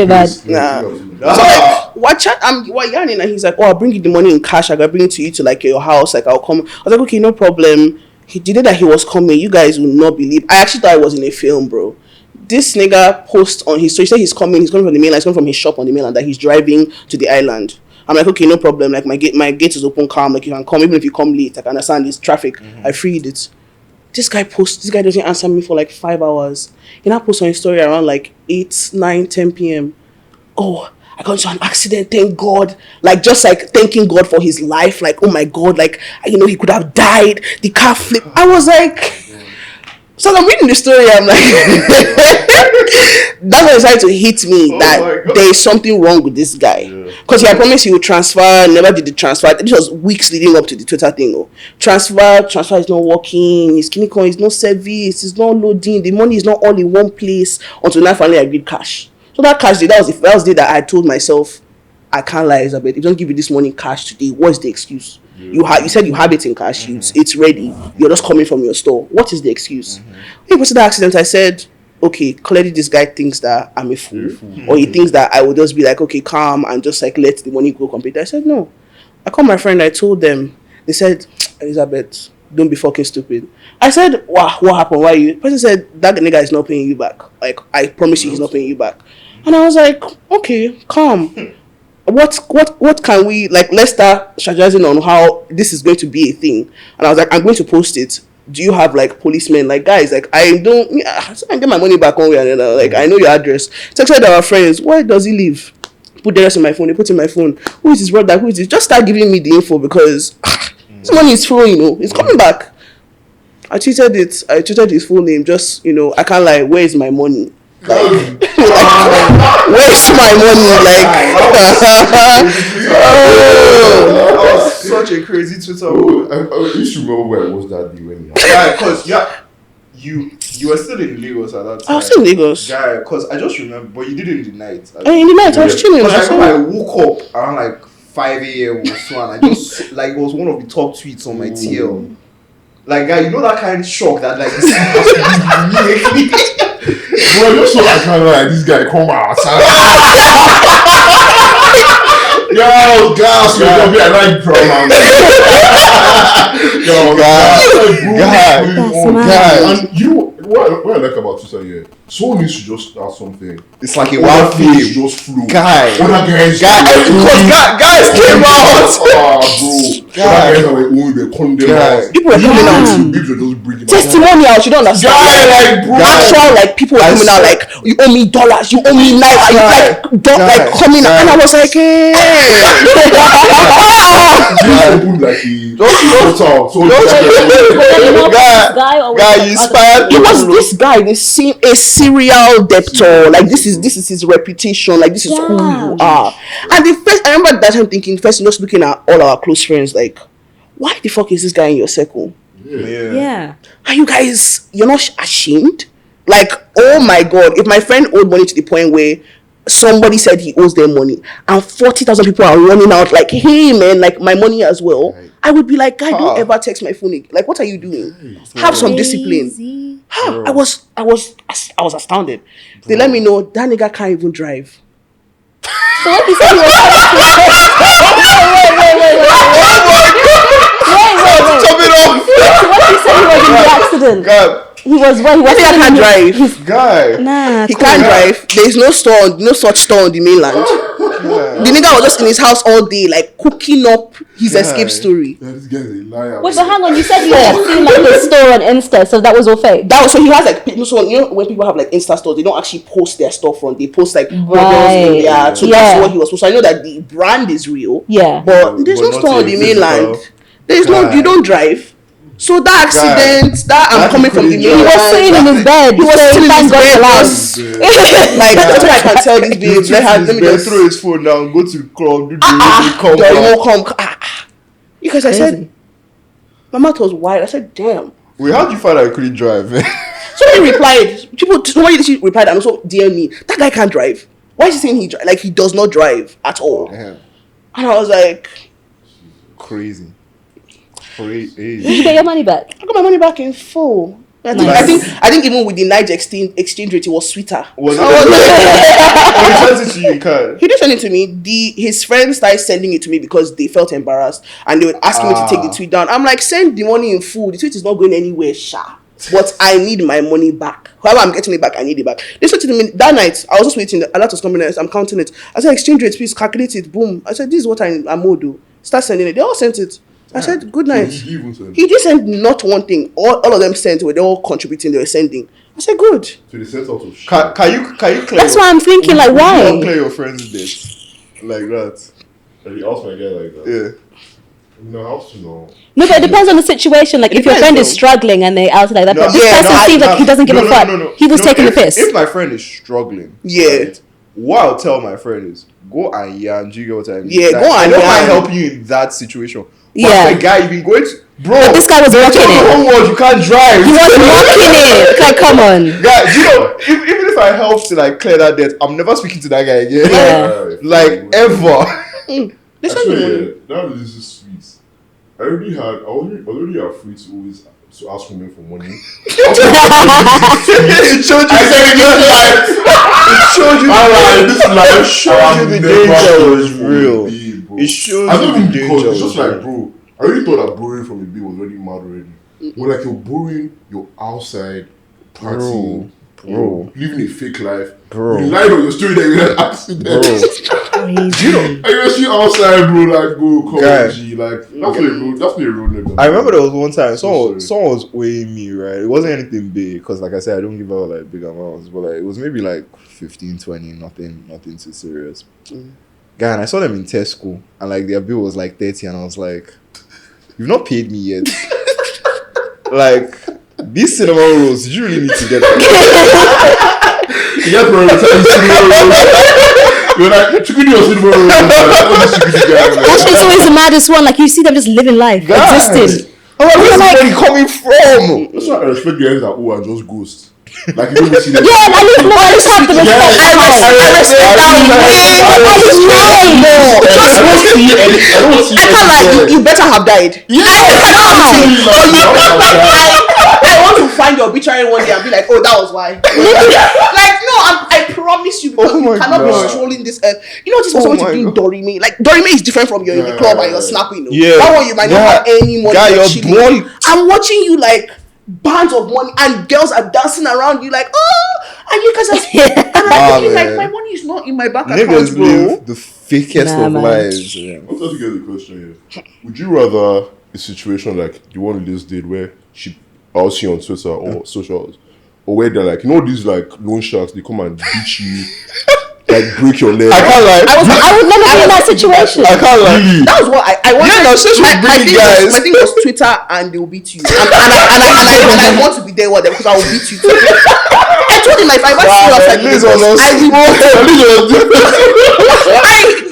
that's bad. So like, what yarning, and he's like, oh, I'll bring you the money in cash. I'll bring it to you to like your house. Like, I'll come. I was like, okay, no problem. He did it that he was coming. You guys will not believe. I actually thought it was in a film, bro. This nigga post on his story. He said he's coming from the mainland. He's coming from his shop on the mainland, that he's driving to the island. I'm like, okay, no problem. Like, my gate is open, calm. Like, you can come, even if you come late. Like, I understand this traffic. I freed it. This guy doesn't answer me for like 5 hours. He now posts on his story around like 8, 9, 10 p.m. Oh, I got into an accident, thank God. Like, just like thanking God for his life. Like, oh my God, like, he could have died. The car flipped. I was like, so I'm reading the story, I'm like, that's when it started to hit me that there is something wrong with this guy. Because he had promised he would transfer, never did the transfer. This was weeks leading up to the Twitter thing. Oh. Transfer is not working, his clinical is no service, it's not loading, the money is not all in one place, until now finally I agreed cash. So that cash day, that was the day that I told myself, I can't lie, Elizabeth, if you don't give you this money in cash today, what's the excuse? You said you have it in cash, it's ready, you're just coming from your store. What is the excuse? When he posted the accident, I said, okay, clearly this guy thinks that I'm a fool, or he thinks that I will just be like, okay, calm and just like let the money go completely. I said, no. I called my friend, I told them. They said, Elizabeth, don't be fucking stupid. I said, wow, what happened? Why you? The person said, that nigga is not paying you back. Like, I promise you he's not paying you back. And I was like, okay, calm. What can we, like, let's start strategizing on how this is going to be a thing. And I was like, I'm going to post it. Do you have like policemen? Like, guys, like, I get my money back one way or another. Like, I know your address. Texted our friends, where does he live? Put the rest in my phone. They put in my phone. Who is his brother? Who is this? Just start giving me the info, because this money is flowing, it's coming back. I tweeted it. I tweeted his full name. Just, I can't lie. Where is my money? Like, where's my money? Like, that was such a crazy Twitter. I used to remember where I was that day when because you were still in Lagos at that time. I was still in Lagos. Yeah, because I just remember, but you did it in the night. In the night, I was chilling. I woke up around like 5 a.m. or so, and I just like, it was one of the top tweets on my TL. Like, guy, you know that kind of shock that like this has to be immediately. Bro, I just saw that kind of like, this guy come outside. Yo, gas, man, I like drama. Yo, guys. And you know what I like about Twitter here? Someone needs to just start something. It's like a wild flame. Just flew. Guys came out. Bro. Guys are like, oh, they condemn us. People were coming out. People are just bringing testimonials, you don't understand. Like, bro. Actual, like, people were coming out like, you owe me dollars, you owe me naira, like coming out, and I was like, hey. Opened like a portal. So guy or Guy, you inspired It was this guy, a serial debtor. Like this is his reputation. Like this is who you are. And I remember that time thinking, first just looking at all our close friends, like, why the fuck is this guy in your circle? Yeah. Are you guys? You're not ashamed? Like, oh my god! If my friend owed money to the point where somebody said he owes them money, and 40,000 people are running out, like, hey man, like my money as well. I would be like, guy, don't ever text my phone. Like, what are you doing? Have some discipline. I was astounded. They let me know that nigga can't even drive. So what he said he was in the accident. God. He was what? He was can't drive. Guy. Nah, He can't drive. There's no such store on the mainland. The nigga was just in his house all day, like cooking up his escape story. This guy's a liar. Wait, but hang on. You said you had seen like his store on Insta, so that was all fake. That was so he has like so you know when people have like Insta stores, they don't actually post their storefront. They post like Right. so that's what he was. So I know that the brand is real. Yeah. But there's no not store on the physical. mainland. There's no. You don't drive. So that accident, I'm That's coming from the crazy. mainland. He was sitting in his bed. He was sitting in his bed. Like that's why I can tell this babe. Let me just throw his phone down, go to the club, do the come They back. won't come. Because I said, my mouth was wide. I said, damn. Wait, how did you find out you couldn't drive? Somebody replied. Somebody replied and also DM me. That guy can't drive. Why is he saying he does not drive at all? Damn. And I was like, Crazy. Did you get your money back? I got my money back in full. I think even with the Niger exchange rate, it was sweeter. Was it? When he sent it to you, you can't. He didn't send it to me. His friends started sending it to me because they felt embarrassed and they would ask me to take the tweet down. I'm like, send the money in full. The tweet is not going anywhere, but I need my money back. However, I'm getting it back. I need it back. They said to me that night. I was just waiting. A lot was coming. I'm counting it. I said, exchange rate, please calculate it. Boom. I said, this is what I'm owed. Do. Start sending it. They all sent it. I said, good night. He didn't send not one thing. All of them sent. They all contributing. They were sending. I said, good. So they sent out of shit. Can you clear? That's why I'm thinking, like, why? You don't clear your friends' debts like that. And he asked my guy like that. Yeah. No, I also know. No, but it depends on the situation. Like, if your friend is struggling and they out like that, but this person seems like he doesn't give a fuck. He was taking the piss. If my friend is struggling, right, what I'll tell my friend is go and yarn. Do you get what I mean? Yeah, like, go and I yarn. help you in that situation. Yeah. The guy, you've been going to, bro. But this guy was rocking the it. whole world, you can't drive. He was rocking it. Like, come on. Guys, you know, even if I help to like clear that debt, I'm never speaking to that guy again. Yeah. Like ever. They sent Actually, me money. that is just sweet. I already afraid to always to ask women for money. It showed you It showed you the danger was real. It shows I don't you think the because danger it's just was like, real. bro, I already thought that borrowing from a bill was already mad already. But like you're borrowing, you're outside partying, Bro. living a fake life. Bro. You lied on your story that you had an accident. Bro. And you're actually outside, bro, like go call Guy. G, like that's not a real nigga. I remember there was one time someone sorry. was owing me, right? It wasn't anything big because, like I said, I don't give out like big amounts, but like it was maybe like 15, 20, nothing too serious. Guy, and I saw them in Tesco, and like their bill was like 30, and I was like, "You've not paid me yet." Like these cinnamon rolls, did you really need to get them? Yes, bro, you're like, chicken or cinnamon roll. It's always the maddest one. Like, you see them just living life, Guys. existing. I'm like, where's the money coming from? That's why I respect the guys that and just ghost. Like you don't see them. Yeah, at least have the respect. I respect that I don't see I can't lie, you better have died. I want to find your obituary one day and be like, oh, that was why. Like, no, I promise you, because Oh you my cannot God. be strolling this earth. You know, just for Oh someone to my do God. Dorime. Like, Dorime is different from you're in the club and you're snapping. Yeah. That one, you might not have any money. Guy, you're you're chilling. blunt. I'm watching you, like, bands of money, and girls are dancing around you, like, oh, and you guys are. And I'm thinking, like, man. my money is not in my bank Niggas account, bro. live the fakest Nah, of man. lives. Yeah. I'm trying to get the question here. Would you rather a situation like the one Liz did where I'll see on Twitter or socials, or where they're like, you know, these like loan sharks, they come and beat you like break your leg. I can't lie. I would never be in that situation. I can't lie. Really? That was what I wanted. Yeah, no, since we bring guys. My thing was Twitter and they will beat you. And I want to be there with them because I will beat you too. I told him like, if I ever see you outside Liz the was on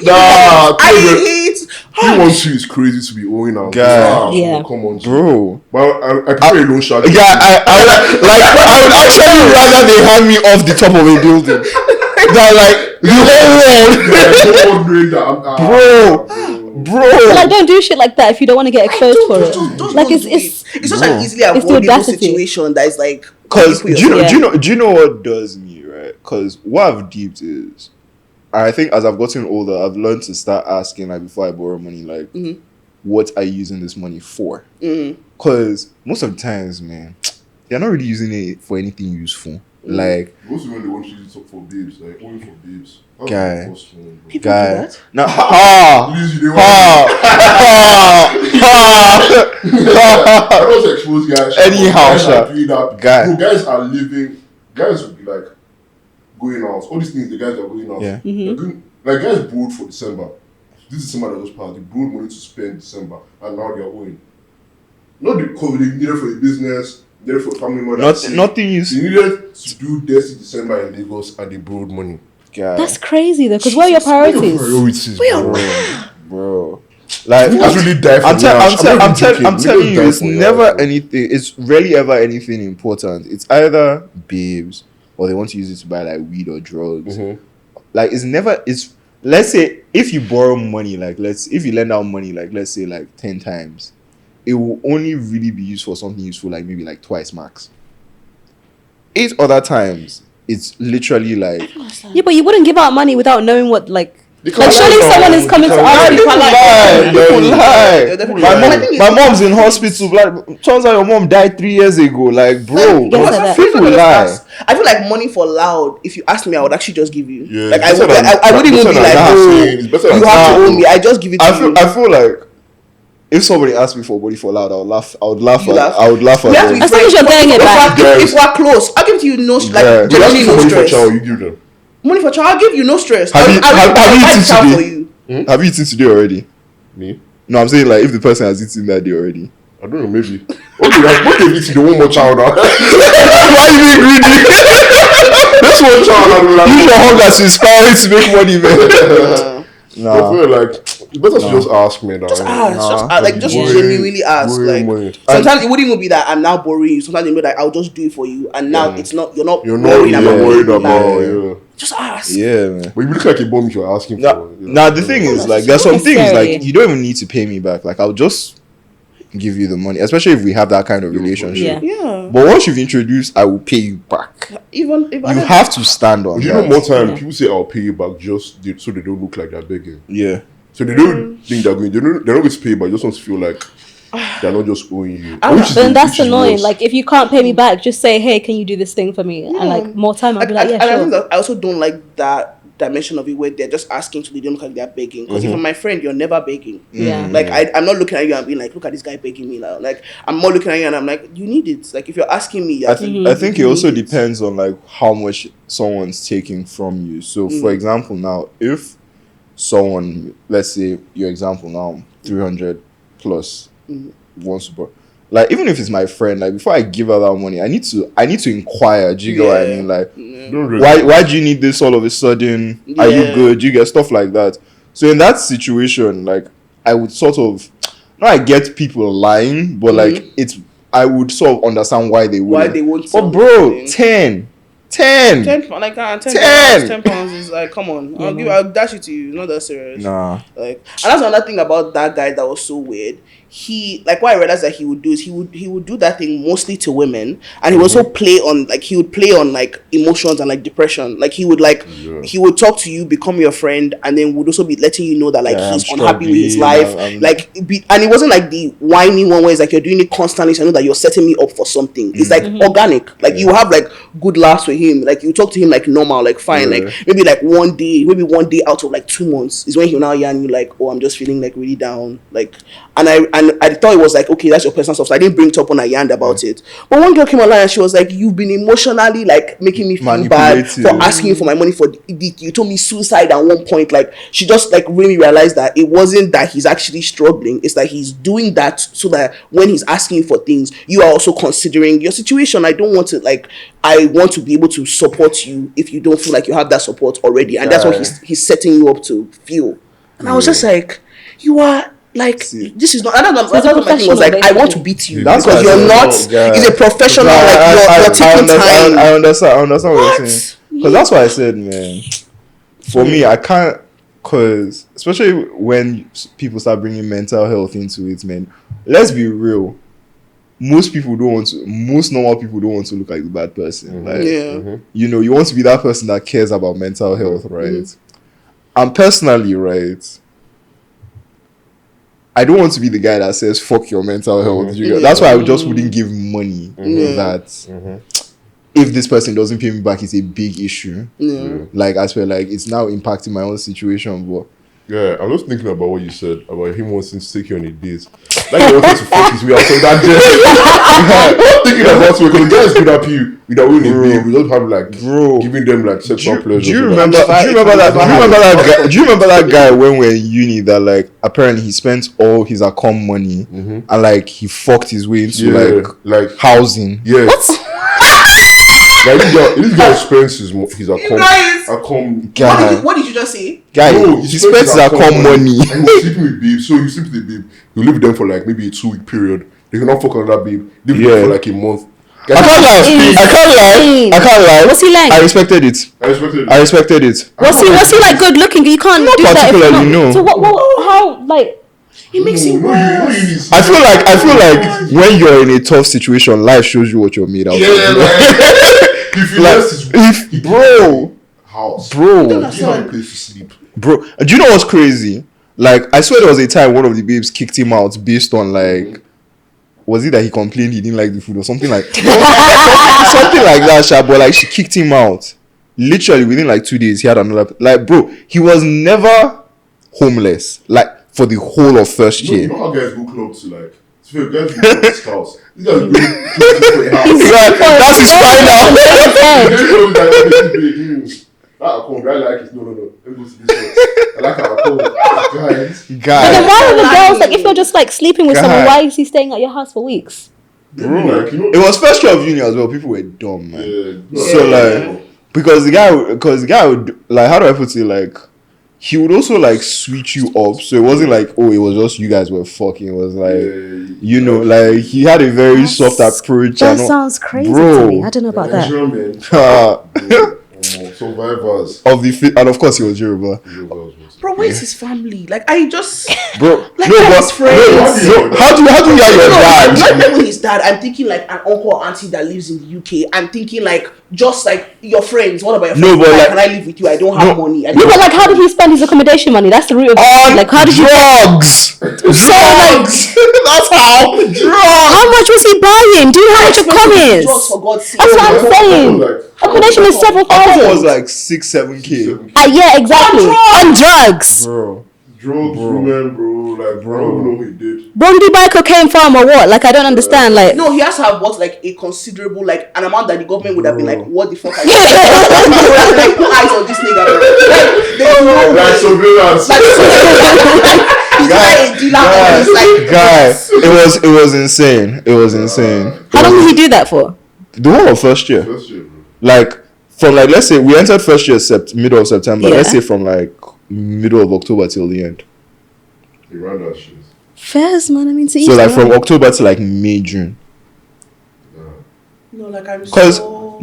I hate. He wants you is crazy to be owing out. Guy. Yeah. Come on, bro. But I prefer a loan shark. Yeah, I would actually rather they hand me off the top of a building than like the whole world. Bro. Like, don't do shit like that if you don't want to get exposed for it. Like, it's just an easily it's the avoidable audacity. situation that is like. Because do you know what does me, right? Because what I've deeped is, I think as I've gotten older, I've learned to start asking, like, before I borrow money, like, what are you using this money for? Because most of the times, man, they're not really using it for anything useful. Like, most of when they want to use it for babes, like only for babes. Guy. People do that? Now, I don't expose guys. Anyhow, guys sure. are doing that. Guy. Bro, guys are living. Guys will be like going out. All these things, the guys are going out. Yeah. They're doing, like guys borrowed for December. This December that was passed. They borrowed money to spend December, and now they're owing. Not the COVID. They needed for the business. They needed for family money. nothing is. They needed to do this in December in Lagos, and they borrowed money. Guy. That's crazy though, because where are your priorities? Bro. Like, People really die for I'm cash. telling you, it's never anything. It's rarely ever anything important. It's either babes or they want to use it to buy like weed or drugs. Like, it's never. It's, let's say if you borrow money, like if you lend out money, like let's say like 10 times, it will only really be used for something useful, like maybe like twice max. 8 other times, it's literally like. Yeah, but you wouldn't give out money without knowing what like Because surely someone is coming to ask you. People lie. My mom's in hospital. Like, turns out your mom died 3 years ago. Like, bro, people lie. I feel like money for loud. If you ask me, I would actually just give you. Yeah, like I wouldn't even be like, oh, you have to owe me. I just give it to you. I feel like if somebody asked me for money for loud, I would laugh. I would laugh at them. As long as you're getting it back. If we're close, I'll give it to you. No, like generally no stress. You give them. Money for child, I'll give you no stress. Have you eaten for today? you. Have you eaten today already? Me? No, I'm saying like if the person has eaten that day already. I don't know, maybe. Okay, like, what if it's the one more child now? Why are you being greedy? This one child now. Use your hunger to inspire you to make money, man. I feel like it's better to just ask me that. Just ask, just genuinely ask. Like sometimes it wouldn't even be that I'm now borrowing you. Sometimes it would be like I'll just do it for you, and now it's not. You're not worried about. Yeah. Just ask. Yeah, man. But you look like a bum if you're asking for. Now the thing is, like, there's some things like you don't even need to pay me back. Like, I'll just give you the money, especially if we have that kind of relationship. Yeah. But once you've introduced, I will pay you back. Even if you have to stand on. You know, more time people say I'll pay you back so they don't look like they're begging. Yeah. So they don't think they're going. They're not going to pay, but just want to feel like they're not just owing you. Then that's annoying. Like, if you can't pay me back, just say, "Hey, can you do this thing for me?" And like more time, I'll be like, "Yeah, sure." I think that I also don't like that dimension of it where they're just asking so they don't look like they're begging. Because if I'm my friend, you're never begging. Yeah. Like I'm not looking at you and being like, look at this guy begging me now. Like I'm more looking at you and I'm like, you need it. Like if you're asking me, I think it also depends on like how much someone's taking from you. So for example, now if someone, let's say your example now, 300 plus wants to borrow. Like even if it's my friend, like before I give her that money, I need to inquire. Do you get what I mean? Like, why do you need this all of a sudden? Are you good? Do you get stuff like that? So in that situation, like I would sort of, now I get people lying, but like I would sort of understand why they won't. But bro, 10 pounds is like, come on, I'll dash it to you. Not that serious. Nah. Like, and that's another thing about that guy that was so weird. He, like, what I realized that he would do is he would do that thing mostly to women, and he would also play on like emotions and like depression. Like he would talk to you, become your friend, and then would also be letting you know that like he's unhappy with his life. And it wasn't like the whiny one where it's like you're doing it constantly, so I know that you're setting me up for something. It's like organic. Like you have like good laughs with him. Like you talk to him like normal, like fine. Like maybe one day out of like 2 months is when he'll now yarn you like, oh, I'm just feeling like really down. Like, and And I thought it was like, okay, that's your personal stuff. So I didn't bring it up when I yarned about it. But one girl came online and she was like, you've been emotionally like making me feel bad for asking you for my money for you told me suicide at one point. Like she just like really realized that it wasn't that he's actually struggling. It's that he's doing that so that when he's asking you for things, you are also considering your situation. I want to be able to support you if you don't feel like you have that support already. And that's what he's setting you up to feel. And I was just like, you are like, this is not. That's what my thing was like. I want to beat you because you're not. He's a professional. You're taking time. I understand what you're saying. Because that's why I said, man. For me, I can't. Because especially when people start bringing mental health into it, man. Let's be real. Most normal people don't want to look like the bad person. Like, you want to be that person that cares about mental health, right? And personally, right, I don't want to be the guy that says fuck your mental health. That's why I just wouldn't give money that if this person doesn't pay me back, it's a big issue. Like I swear, like it's now impacting my own situation. But yeah, I'm just thinking about what you said about him wanting to take you on a date. Like he wanted to fuck his way out of that day. Thinking about it, because the guy is good at you without winning a babe. We don't have like giving them like sexual pleasure. Do you remember that guy when we're in uni that like apparently he spent all his account money and like he fucked his way into like housing? Yeah. What? Like this guy spends his account. What did you just say? Guy, he spends his account money. And he's sleeping with babe. So you sleep with the babe. You live with them for like maybe a 2-week period. They cannot fuck another babe. Live with them for like a month. I can't lie. What's he like? I respected it. Was he like good looking? You can't do that. Particularly, no. So what? How like? It makes it worse. I feel like when you're in a tough situation, life shows you what you're made out of. Bro, do you have a place to sleep? Bro, do you know what's crazy? Like, I swear there was a time one of the babes kicked him out based on like, was it that he complained he didn't like the food or something like something like that, but like she kicked him out. Literally within like 2 days, he had another. Like, bro, he was never homeless. Like for the whole of first year. You know how guys go clubs to like. So guys go to his house. These guys go to a house. That's his final. I like it. No. Let me go to this one. I like our account. Guys. But then why are the girls like if you're just like sleeping with someone, why is he staying at your house for weeks? Bro, like, it was first year of uni as well. People were dumb, man. So like, because the guy would like, how do I put it? Like, he would also like switch you up. So it wasn't like, oh, it was just you guys were fucking. It was like, like he had a very soft approach. That sounds crazy to me. I don't know about that. Survivors of the and of course he was Yoruba. Bro, where's his family? Like I just bro, like his friends. How do you hear your dad? Not even his dad. I'm thinking like an uncle or auntie that lives in the UK. I'm thinking like just like your friends. What about your friends? No, but like, can I live with you? I don't have money. No, but like, how did he spend his accommodation money? That's the root of it. Like, how did drugs? So like, that's how drugs. How much was he buying? Do you know how much a com is? Drugs, for God's sake. That's what I'm saying. Accommodation is several thousand. It was like 6-7K. Yeah, exactly. On drugs. Bro. Drugs, women, bro. Like, bro, I don't know what he did. Bro, did he buy cocaine farm or what? Like, I don't understand. Like, no, he has to have bought like a considerable, like an amount that the government would have been like, what the fuck are you doing? Like, put eyes on this nigga, bro. Like, there's no way. Like surveillance. It was insane. It was insane. How long did he do that for? The whole of first year. Like, from like, let's say we entered first year middle of September. Let's say from like middle of October till the end. He ran that shit. Fairs, man. I mean, so like from October to like May, June. No, like I'm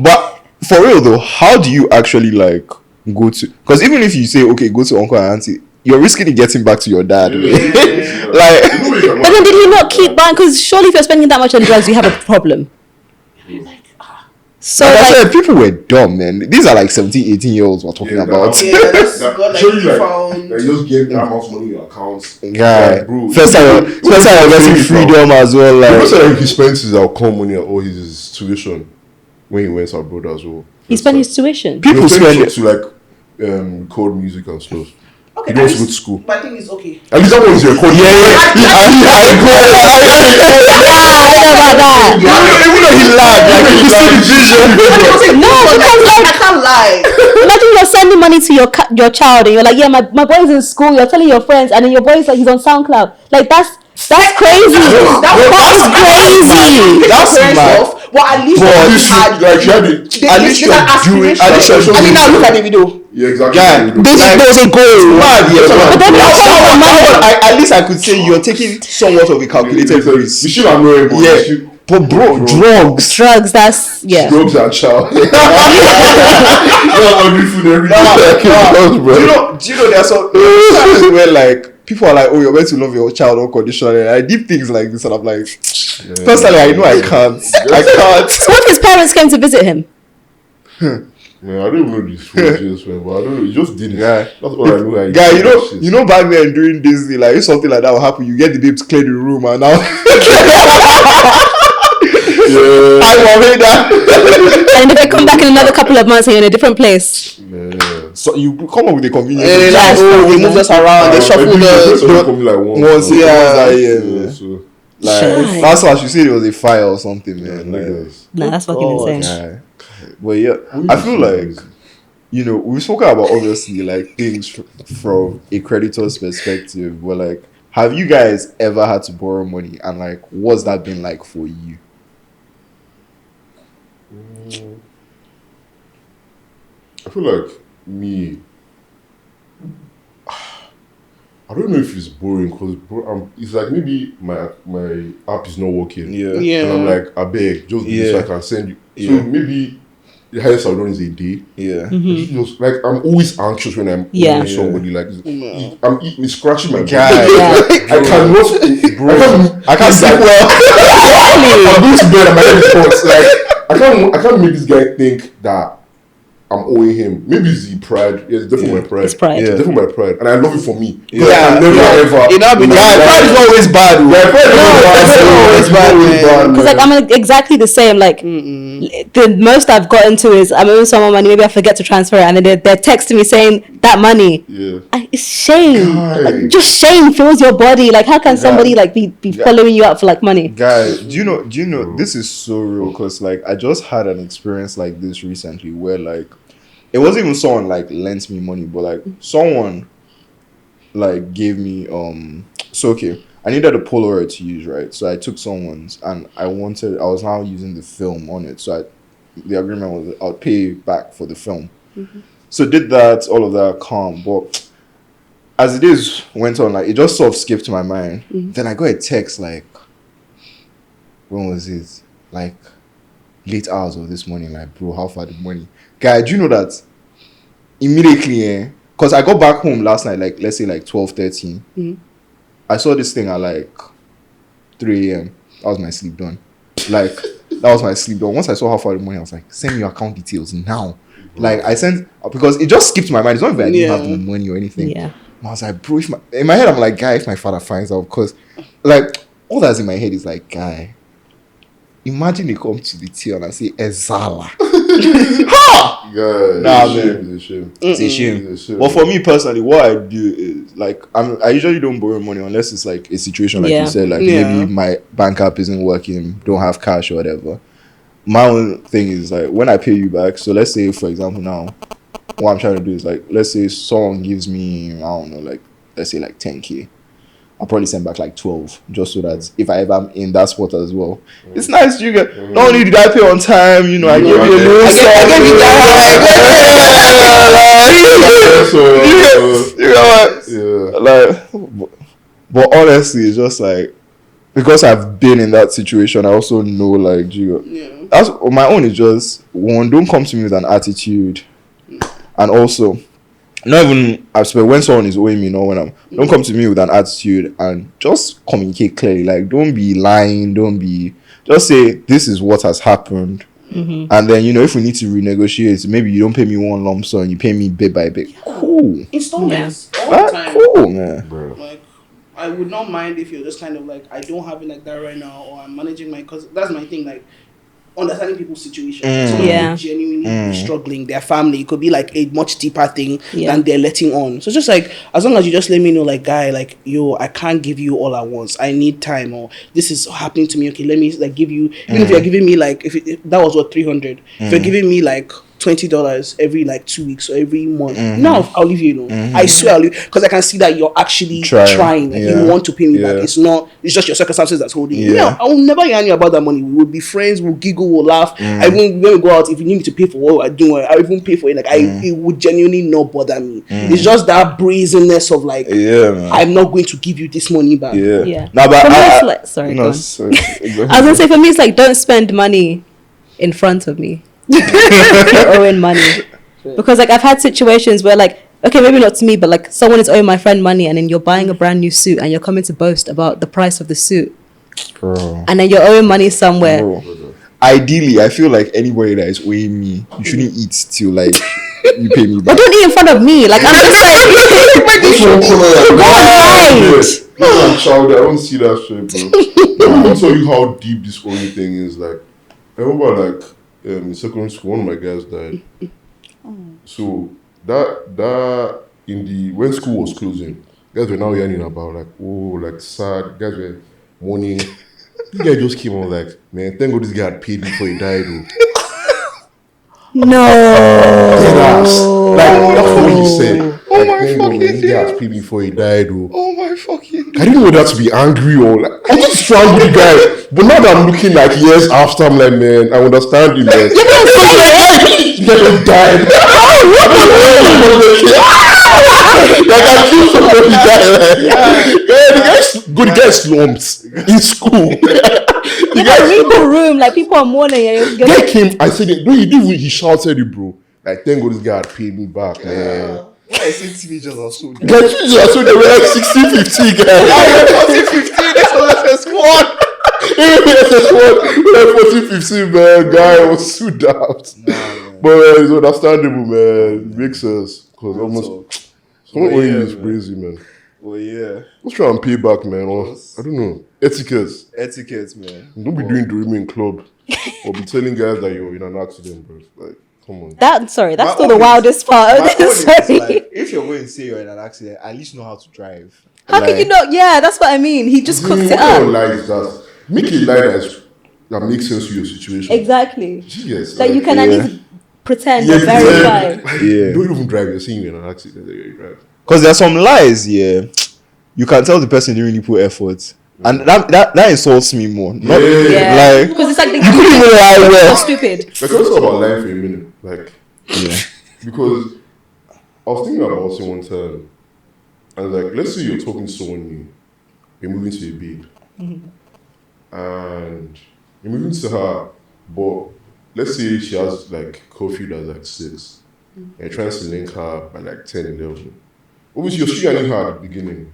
but for real though, how do you actually like go to? Because even if you say okay, go to uncle and auntie, you're risking getting back to your dad. Like, but then did he not keep buying? Because surely if you're spending that much on drugs, you have a problem. So like I said, people were dumb, man. These are like 17, 18-year-olds we're talking about. Yeah, that's got like found. Like, just get that much money in your accounts. Guy, like, bro, first time you're getting freedom as well. Like, the person he spends his account money or his tuition when he went abroad as well. He spent his tuition. People spend it to like record music and stuff. Okay, He wants to go to school. But I think it's okay. At least that was your code. I don't know about that. Even though he laughed, like you see the vision. No, because like I can't lie. imagine you're sending money to your child and you're like, yeah, my boy's in school. You're telling your friends, and then your boy's like, he's on SoundCloud. Like that's crazy. That's crazy. That's mad. But at least At least you can do it. I mean, now look at the video. Yeah, exactly. Yeah, There was a goal. mad, yeah. But then At least I could say you're taking somewhat of a calculated risk. We should have known. Yeah. But bro, drugs. That's Drugs and child. Do you know there's some times where like people are like, oh, you're meant to love your child unconditionally. I did things like this, and I'm like, personally, I know I can't. So what if his parents came to visit him? Man, I don't even know these photos, man, but I don't know. You just did it. Yeah. That's all I know. Guy, you know back then during Disney, like if something like that will happen, you get the babe to clear the room, and now I worry that. And if they come back in another couple of months and you're in a different place. Yeah. So you come up with a convenient. And like, they moved us around. They shuffled once, yeah. So, Like that's why she said it was a fire or something, man. Nah, that's fucking insane. Yeah. But yeah, I feel like we've spoken about obviously like things from a creditor's perspective. But like, have you guys ever had to borrow money, and like, what's that been like for you? I feel like me. I don't know if it's boring because it's like maybe my app is not working. Yeah. And I'm like, I beg, just do this so I can send you. So maybe the highest I've done is a day. Yeah. Just, like I'm always anxious when I'm with somebody. Like I'm scratching my God. I cannot. I can't sleep well. I'm going to bed and my head is hot. Like I can't make this guy think that I'm owing him. Maybe it's the pride. Yeah, it's definitely my pride. It's pride. It's definitely my pride. And I love it for me. Yeah. I never ever. Pride is not always bad. Pride is always bad. Because like I'm exactly the same. Like the most I've gotten to is I'm owing someone money. Maybe I forget to transfer it, and then they're texting me saying that money. Yeah. It's shame. Like, just shame fills your body. Like how can somebody like be following you up for like money? Guy, do you know this is so real? Because like I just had an experience like this recently where like it wasn't even someone like lent me money, but like someone like gave me so okay, I needed a Polaroid to use, right? So I took someone's and I was now using the film on it. So the agreement was I'll pay back for the film. So did that, all of that calm, but as the days went on, like it just sort of skipped my mind. Then I got a text like, when was it? Like late hours of this morning, like, bro, how far the money? Guy, do you know that immediately, because I got back home last night, like let's say like 12:13. I saw this thing at like 3 a.m. That was my sleep done. Like that was my sleep done. Once I saw how far the money, I was like, send me your account details now. Like I sent, because it just skipped my mind. It's not even I didn't have the money or anything. Yeah. I was like, bro, in my head I'm like, guy, if my father finds out, because like all that's in my head is like, guy, imagine they come to the till and I say Ezala. Ha! Yeah, Nah, it's a shame. It's a shame. But for me personally, what I do is like I usually don't borrow money unless it's like a situation like you said, like maybe my bank app isn't working, don't have cash or whatever. My own thing is like when I pay you back. So let's say for example now, what I'm trying to do is like let's say someone gives me I don't know like let's say like 10K. I'll probably send back like 12 just so that if I ever am in that spot as well. It's nice you get not only did I pay on time, I gave you a little but honestly it's just like because I've been in that situation I also know like that's my own is just one, don't come to me with an attitude, and also not even when someone is owing me, don't come to me with an attitude, and just communicate clearly. Like don't be lying, just say this is what has happened, and then if we need to renegotiate, maybe you don't pay me one lump sum, you pay me bit by bit. Cool. Installments all the time. Cool, man. Bro. Like I would not mind if you're just kind of like I don't have it like that right now, or I'm managing my, because that's my thing. Like understanding people's situation. Someone could genuinely be struggling, their family. It could be like a much deeper thing than they're letting on. So just like, as long as you just let me know, like, guy, like, yo, I can't give you all at once. I need time, or this is happening to me. Okay, let me like give you, even if you're giving me like, if that was what, 300, if you're giving me like $20 every like 2 weeks or every month, now I'll leave you alone. I swear I'll leave, because I can see that you're actually trying. Like, you want to pay me back. It's just your circumstances that's holding you. I will never yarn you about that money. We will be friends, we'll giggle, we'll laugh. I even, when we go out, if you need me to pay for what we're doing, I even pay for it. Like, it would genuinely not bother me. It's just that brazenness of like, I'm not going to give you this money back. Now, but sorry. I was gonna say, for me, it's like, don't spend money in front of me. Owing money, because like I've had situations where like, okay, maybe not to me, but like someone is owing my friend money, and then you're buying a brand new suit and you're coming to boast about the price of the suit, and then you're owing money somewhere. Ideally, I feel like anybody that is owing me, you shouldn't eat till like you pay me back. But don't eat in front of me. Like, I'm just like, go on, child. I don't see that shit, bro. I will tell you how deep this owing thing is. Like, I remember like in secondary school, one of my guys died. So that in the when school was closing, guys were now yearning about like, oh, like sad. Guys were mourning. This guy just came on like, man, thank God this guy had paid me before he died. no. Like, that's what he said. Oh like, my fucking this guy had paid me before he died. Oh my fucking. I didn't know that to be angry or like, I was just trying with the guy. But now that I'm looking like years after, I'm like, man, I understand you, man. You guys just died. Like, I killed somebody died. The guy slumped in school. Read the room, like people are mourning. Guy came, I said it, no, he shouted it, bro. Like, thank God this guy had paid me back, man. I see teenagers are so good. Guys, they were like 16, 15 guys. 14, 15, this was a squad. Like 14, 15, man. Guy was so daft. But it's understandable, man. It makes sense. Because almost someone owing you is crazy, man. Well, yeah. Let's try and pay back, man. Or, I don't know. Etiquette, man. Don't be doing Doremi in club. Or be telling guys that you're in an accident, bro. Like, come on. That's still the wildest part. Sorry. Like, if you're going to say you're in an accident, at least know how to drive. How can you not? Yeah, that's what I mean. He just cooked it up. Make a lie that makes sense to your situation. Exactly. Yes. That you can at least pretend and verify. Don't even drive. You're saying you're in an accident. You drive. Because there are some lies, you can tell the person didn't really put effort. And that insults me more. Not like, because it's like you couldn't even lie well. Stupid. Like, let's talk about lying for a minute. Like, because I was thinking about something one time. And like, let's say you're talking to someone new. You're moving to a babe. And you're moving to her, but let's say she has like curfew that's like 6. And you're trying to link her by like 10, 11. Obviously, you're still getting her at the beginning.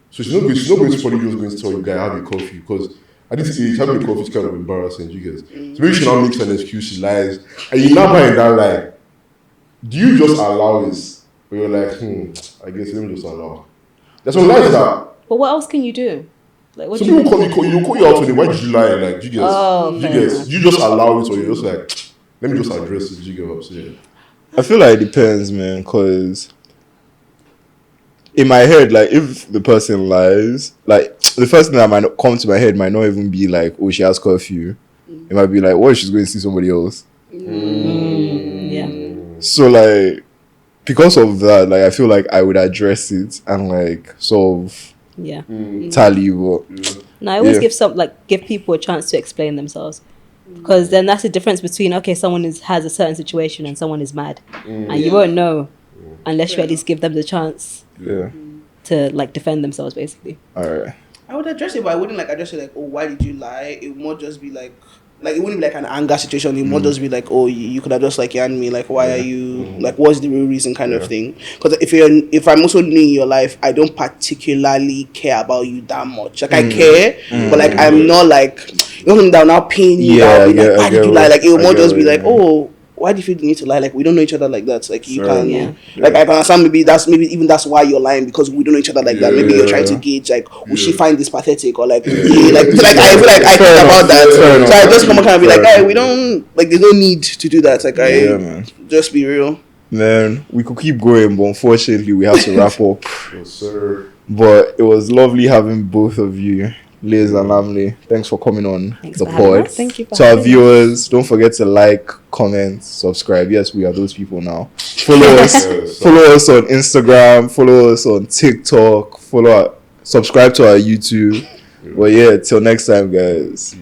So she's not going to probably just going to tell you, guy, have a coffee. Because at this age, having a coffee is kind of embarrassing, you guys. So maybe she now makes an excuse, she lies. And you're not buying that lie. Do you just allow this? Or you're like, I guess let me just allow. There's some lies that. But what else can you do? Like, what some people call you out today. Why did you lie? Like, you guys, you just allow it, or you're just like, let me just address it. You get what I'm saying? I feel like it depends, man, because in my head, like, if the person lies, like, the first thing that might come to my head might not even be like, oh, she has curfew. It might be like, what if she's going to see somebody else? So, like, because of that, like, I feel like I would address it and, like, sort of tally what. No, I always give people a chance to explain themselves. Because then that's the difference between, okay, someone has a certain situation and someone is mad. And you won't know unless you at least give them the chance to like defend themselves, basically. Alright. I would address it, but I wouldn't like address it like, oh, why did you lie? It would more just be like it wouldn't be like an anger situation. It would more just be like, oh, you could have just like yarned me, like, why are you like, what's the real reason kind of thing? Because if I'm also new in your life, I don't particularly care about you that much. Like I care, but like I'm not like, you know, I'm now paying you. Why did you lie? Like it would more just be like, oh, why do you feel the need to lie? Like, we don't know each other like that. Like, you Fair can, enough. like, I can understand maybe that's why you're lying, because we don't know each other like that. Maybe you're trying to gauge, like, will she find this pathetic, or like, like I feel like I think about that. So I just come and kind of be like, hey, we don't, like, there's no need to do that. Like, man. Just be real. Man, we could keep going, but unfortunately, we have to wrap up. Yes, sir. But it was lovely having both of you, Liz and Lamley. Thanks for coming on Thanks the for having pod. us. Thank you for To our having us. viewers, don't forget to like, comment, subscribe. Yes, we are those people now. Follow us. Yes, Follow us on Instagram. Follow us on TikTok. Subscribe to our YouTube. But yeah, till next time, guys.